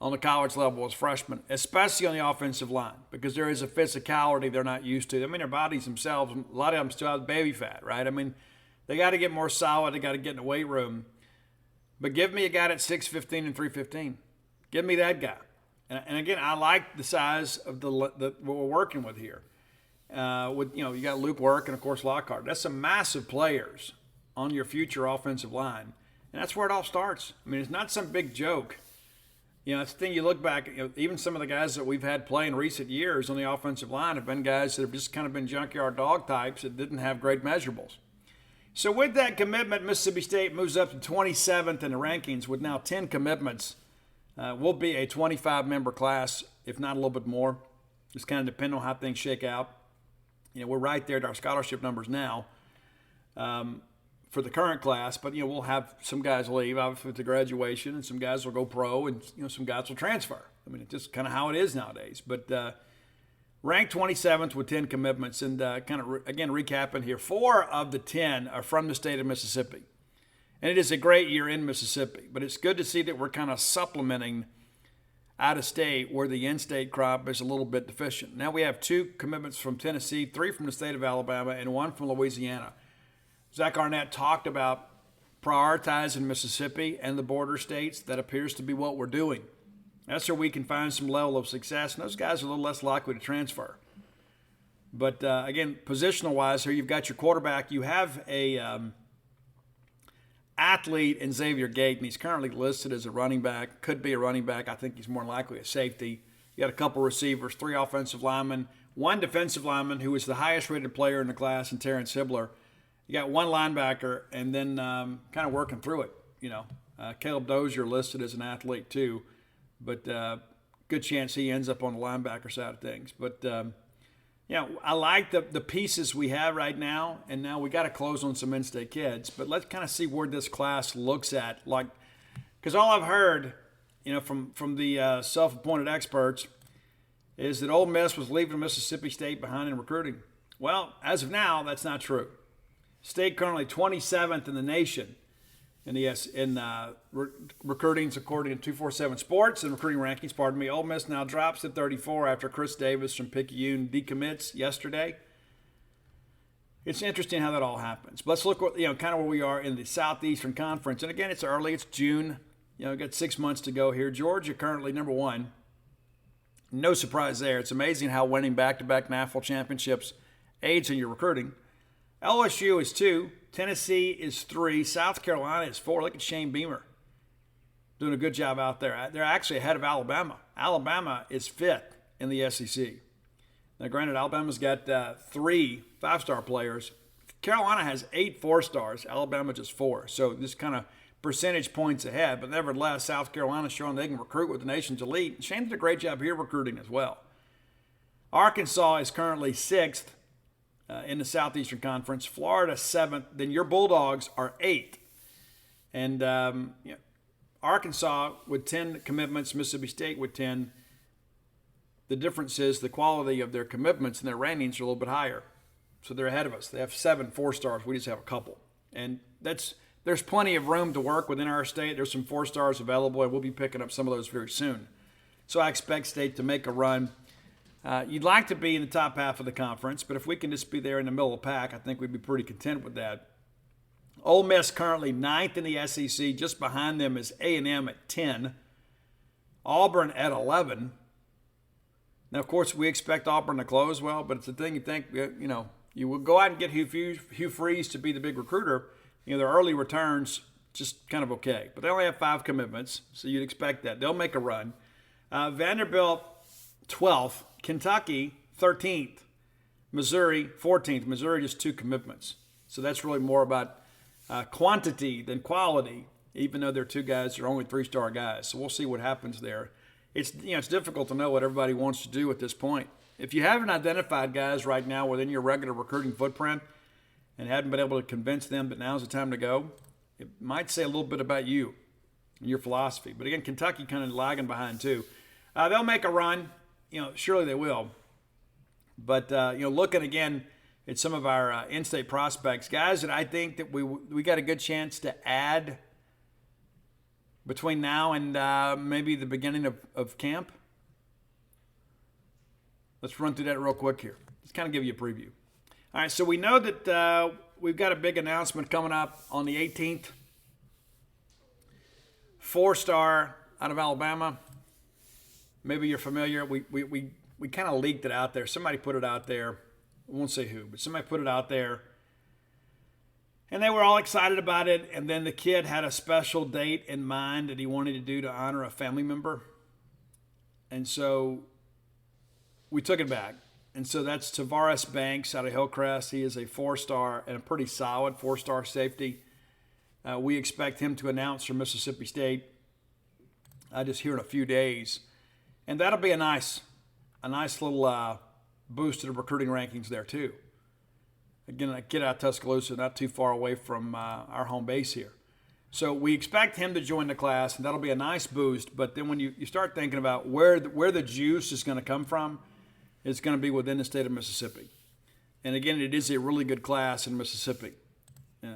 on the college level as freshmen, especially on the offensive line, because there is a physicality they're not used to. Their bodies themselves, a lot of them still have baby fat, right? They got to get more solid. They got to get in the weight room. But give me a guy that's 6'15" and 315. Give me that guy. And again, I like the size of what we're working with here. You got Luke Work and, of course, Lockhart. That's some massive players on your future offensive line. And that's where it all starts. It's not some big joke. It's the thing, you look back, even some of the guys that we've had play in recent years on the offensive line have been guys that have just kind of been junkyard dog types that didn't have great measurables. So with that commitment, Mississippi State moves up to 27th in the rankings with now 10 commitments. We'll be a 25-member class, if not a little bit more. Just kind of depend on how things shake out. We're right there at our scholarship numbers now. For the current class, but we'll have some guys leave obviously with the graduation, and some guys will go pro, and some guys will transfer. It's just kind of how it is nowadays. But ranked 27th with 10 commitments, and again recapping here, 4 of the 10 are from the state of Mississippi, and it is a great year in Mississippi. But it's good to see that we're kind of supplementing out of state where the in-state crop is a little bit deficient. Now we have 2 commitments from Tennessee, 3 from the state of Alabama, and 1 from Louisiana. Zach Arnett talked about prioritizing Mississippi and the border states. That appears to be what we're doing. That's where we can find some level of success, and those guys are a little less likely to transfer. But again, positional-wise, here you've got your quarterback. You have a athlete in Xavier Gate, and he's currently listed as a running back. Could be a running back. I think he's more likely a safety. You got a couple receivers, 3 offensive linemen, 1 defensive lineman who is the highest-rated player in the class, and Terrence Hibbler. You got 1 linebacker, and then kind of working through it. Caleb Dozier listed as an athlete too, but good chance he ends up on the linebacker side of things. But I like the pieces we have right now, and now we got to close on some in-state kids. But let's kind of see where this class looks at, because all I've heard, from the self-appointed experts, is that Ole Miss was leaving Mississippi State behind in recruiting. Well, as of now, that's not true. State currently 27th in the nation in recruitings according to 247 Sports and recruiting rankings. Ole Miss now drops to 34 after Chris Davis from Picayune decommits yesterday. It's interesting how that all happens. But let's look at kind of where we are in the Southeastern Conference. And again, it's early. It's June. We've got 6 months to go here. Georgia currently number 1. No surprise there. It's amazing how winning back-to-back national championships aids in your recruiting. LSU is 2. Tennessee is 3. South Carolina is 4. Look at Shane Beamer doing a good job out there. They're actually ahead of Alabama. Alabama is 5th in the SEC. Now, granted, Alabama's got 3 5-star players. Carolina has 8 4-stars. Alabama just 4. So this kind of percentage points ahead. But nevertheless, South Carolina's showing they can recruit with the nation's elite. Shane did a great job here recruiting as well. Arkansas is currently 6th. In the Southeastern Conference, Florida 7th, then your Bulldogs are 8th. And Arkansas with 10 commitments, Mississippi State with 10. The difference is the quality of their commitments and their rankings are a little bit higher. So they're ahead of us. They have 7 4-stars. We just have a couple. And there's plenty of room to work within our state. There's some 4-stars available, and we'll be picking up some of those very soon. So I expect State to make a run. You'd like to be in the top half of the conference, but if we can just be there in the middle of the pack, I think we'd be pretty content with that. Ole Miss currently 9th in the SEC. Just behind them is A&M at 10. Auburn at 11. Now, of course, we expect Auburn to close well, but it's a thing you think, you will go out and get Hugh Freeze to be the big recruiter. Their early returns just kind of okay. But they only have 5 commitments, so you'd expect that. They'll make a run. Vanderbilt 12th. Kentucky, 13th. Missouri, 14th. Missouri, just 2 commitments. So that's really more about quantity than quality, even though they're 2 guys that are only 3-star guys. So we'll see what happens there. It's difficult to know what everybody wants to do at this point. If you haven't identified guys right now within your regular recruiting footprint and haven't been able to convince them that now's the time to go, it might say a little bit about you and your philosophy. But again, Kentucky kind of lagging behind too. They'll make a run. Surely they will. But, looking again at some of our in-state prospects, guys that I think that we got a good chance to add between now and maybe the beginning of camp. Let's run through that real quick here. Let's kind of give you a preview. All right, so we know that we've got a big announcement coming up on the 18th. 4-star out of Alabama. Maybe you're familiar. We kind of leaked it out there. Somebody put it out there. I won't say who, but somebody put it out there. And they were all excited about it. And then the kid had a special date in mind that he wanted to do to honor a family member. And so we took it back. And so that's Tavares Banks out of Hillcrest. He is a 4-star and a pretty solid 4-star safety. We expect him to announce for Mississippi State just here in a few days. And that'll be a nice little boost to the recruiting rankings there too. Again, a kid out of Tuscaloosa, not too far away from our home base here. So we expect him to join the class, and that'll be a nice boost. But then when you start thinking about where the juice is going to come from, it's going to be within the state of Mississippi. And again, it is a really good class in Mississippi.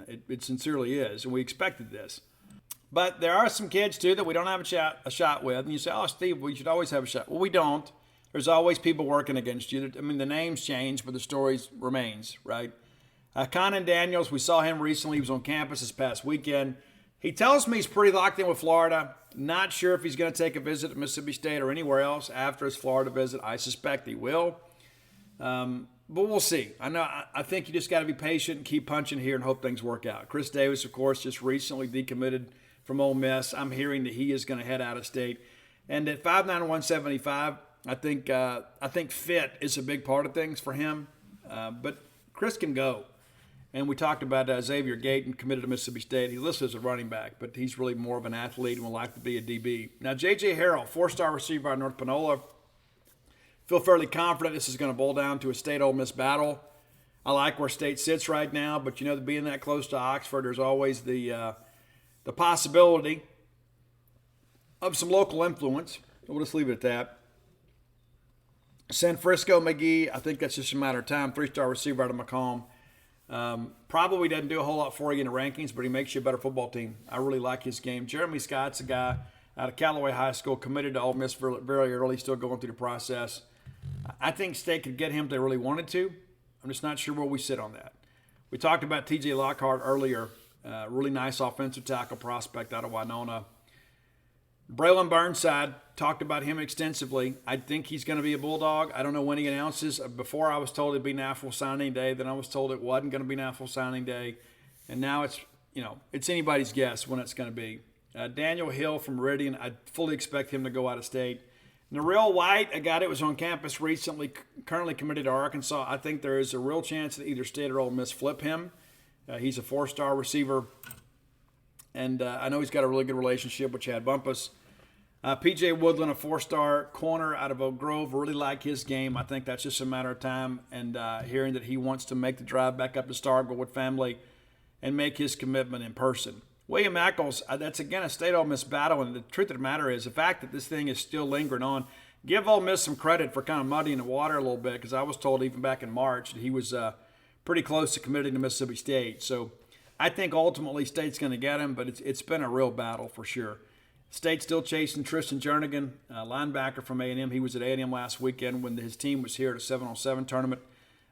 It sincerely is, and we expected this. But there are some kids, too, that we don't have a shot with. And you say, oh, Steve, we should always have a shot. Well, we don't. There's always people working against you. I mean, the names change, but the story remains, right? Conan Daniels, we saw him recently. He was on campus this past weekend. He tells me he's pretty locked in with Florida. Not sure if he's going to take a visit to Mississippi State or anywhere else after his Florida visit. I suspect he will. But we'll see. I think you just got to be patient and keep punching here and hope things work out. Chris Davis, of course, just recently decommitted from Ole Miss. I'm hearing that he is going to head out of state. And at 5'9", 175, I think fit is a big part of things for him. But Chris can go. And we talked about Xavier Gayton, committed to Mississippi State. He's listed as a running back, but he's really more of an athlete and will like to be a DB. Now, J.J. Harrell, 4-star receiver out of North Panola. Feel fairly confident this is going to boil down to a State-Ole Miss battle. I like where State sits right now, but, being that close to Oxford, there's always the possibility of some local influence. We'll just leave it at that. San Frisco McGee, I think that's just a matter of time. 3-star receiver out of Macomb. Probably doesn't do a whole lot for you in the rankings, but he makes you a better football team. I really like his game. Jeremy Scott's a guy out of Callaway High School, committed to Ole Miss very early, still going through the process. I think State could get him if they really wanted to. I'm just not sure where we sit on that. We talked about T.J. Lockhart earlier, really nice offensive tackle prospect out of Winona. Braylon Burnside, talked about him extensively. I think he's going to be a Bulldog. I don't know when he announces. Before I was told it'd be National Signing Day. Then I was told it wasn't going to be National Signing Day. And now it's anybody's guess when it's going to be. Daniel Hill from Meridian, I fully expect him to go out of state. Nareel White, a guy that was on campus recently, currently committed to Arkansas. I think there is a real chance that either State or Ole Miss flip him. He's a 4-star receiver. And I know he's got a really good relationship with Chad Bumpus. P.J. Woodland, a 4-star corner out of Oak Grove, really like his game. I think that's just a matter of time. And hearing that he wants to make the drive back up to Starkville with family and make his commitment in person. William Ackles, that's again a State Ole Miss battle. And the truth of the matter is the fact that this thing is still lingering on. Give Ole Miss some credit for kind of muddying the water a little bit, because I was told even back in March that he was pretty close to committing to Mississippi State. So I think ultimately State's going to get him, but it's been a real battle for sure. State still chasing Tristan Jernigan, linebacker from A&M. He was at A&M last weekend when his team was here at a 7-on-7 tournament.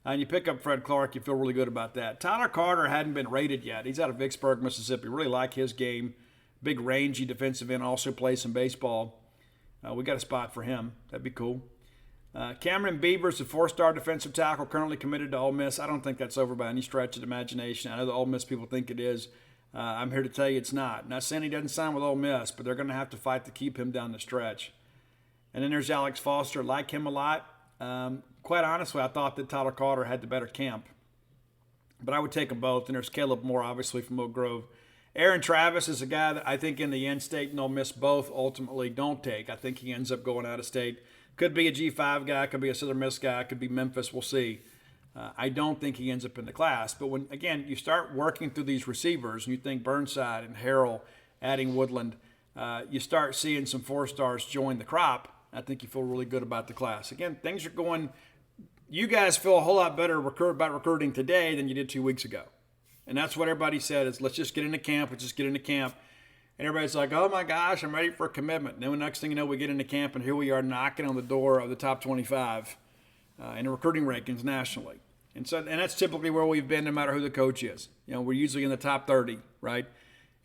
And you pick up Fred Clark, you feel really good about that. Tyler Carter hadn't been rated yet. He's out of Vicksburg, Mississippi. Really like his game. Big, rangy defensive end, also plays some baseball. We got a spot for him. That'd be cool. Cameron Beavers, a 4-star defensive tackle, currently committed to Ole Miss. I don't think that's over by any stretch of the imagination. I know the Ole Miss people think it is. I'm here to tell you it's not. Not saying he doesn't sign with Ole Miss, but they're going to have to fight to keep him down the stretch. And then there's Alex Foster. Like him a lot. Quite honestly, I thought that Tyler Carter had the better camp. But I would take them both. And there's Caleb Moore, obviously, from Oak Grove. Aaron Travis is a guy that I think in the end State and Ole Miss both ultimately don't take. I think he ends up going out of state. Could be a G5 guy, could be a Southern Miss guy, could be Memphis, we'll see. I don't think he ends up in the class. But when, again, you start working through these receivers and you think Burnside and Harrell, adding Woodland, you start seeing some 4-stars join the crop. I think you feel really good about the class. Again, things are going – you guys feel a whole lot better about recruiting today than you did 2 weeks ago. And that's what everybody said is let's just get into camp. Let's just get into camp. And everybody's like, oh, my gosh, I'm ready for a commitment. And then the next thing you know, we get into camp, and here we are knocking on the door of the top 25 in the recruiting rankings nationally. And that's typically where we've been no matter who the coach is. We're usually in the top 30, right?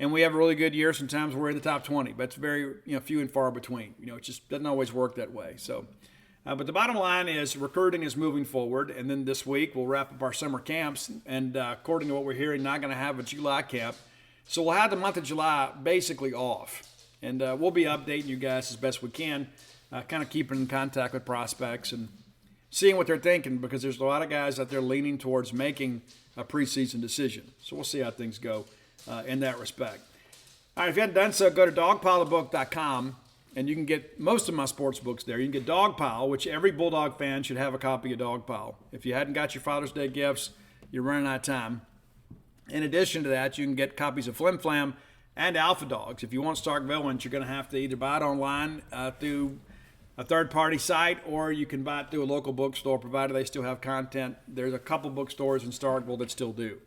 And we have a really good year. Sometimes we're in the top 20. But it's very few and far between. It just doesn't always work that way. So, but the bottom line is recruiting is moving forward. And then this week we'll wrap up our summer camps. And according to what we're hearing, not going to have a July camp. So we'll have the month of July basically off. And we'll be updating you guys as best we can, kind of keeping in contact with prospects and seeing what they're thinking, because there's a lot of guys out there leaning towards making a preseason decision. So we'll see how things go in that respect. All right, if you haven't done so, go to dogpilebook.com, and you can get most of my sports books there. You can get Dogpile, which every Bulldog fan should have a copy of Dogpile. If you hadn't got your Father's Day gifts, you're running out of time. In addition to that, you can get copies of Flim Flam and Alpha Dogs. If you want Starkville, you're going to have to either buy it online through a third-party site, or you can buy it through a local bookstore, provided they still have content. There's a couple bookstores in Starkville that still do.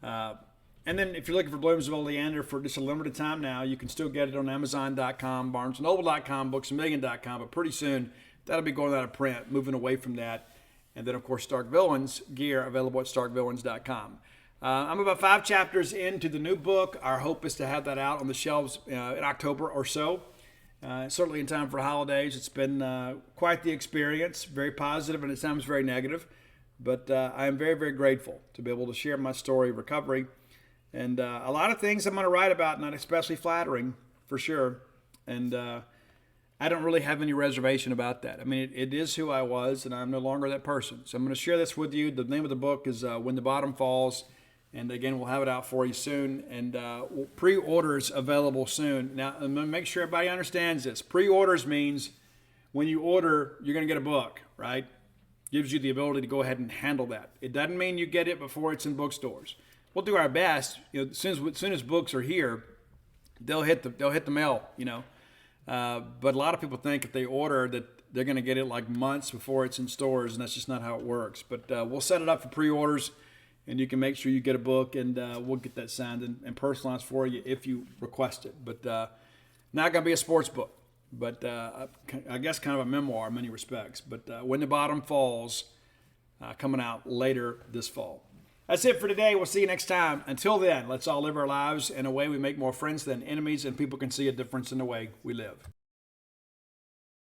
And then if you're looking for Bloomsville Leander for just a limited time now, you can still get it on Amazon.com, BarnesandNoble.com, BooksAMillion.com, but pretty soon that'll be going out of print, moving away from that. And then, of course, Stark Villains gear available at starkvillains.com. I'm about 5 chapters into the new book. Our hope is to have that out on the shelves in October or so. Certainly in time for holidays. It's been quite the experience, very positive and at times very negative. But I am very, very grateful to be able to share my story of recovery. And a lot of things I'm going to write about, not especially flattering, for sure. And I don't really have any reservation about that. I mean, it is who I was, and I'm no longer that person. So I'm going to share this with you. The name of the book is When the Bottom Falls. And again, we'll have it out for you soon. And pre-orders available soon. Now, I'm going to make sure everybody understands this. Pre-orders means when you order, you're going to get a book, right? Gives you the ability to go ahead and handle that. It doesn't mean you get it before it's in bookstores. We'll do our best. As soon as books are here, they'll hit the mail. But a lot of people think if they order that they're going to get it like months before it's in stores, and that's just not how it works. But we'll set it up for pre-orders, and you can make sure you get a book, and we'll get that signed and personalized for you if you request it. But not going to be a sports book, but I guess kind of a memoir in many respects. But When the Bottom Falls, coming out later this fall. That's it for today. We'll see you next time. Until then, let's all live our lives in a way we make more friends than enemies, and people can see a difference in the way we live.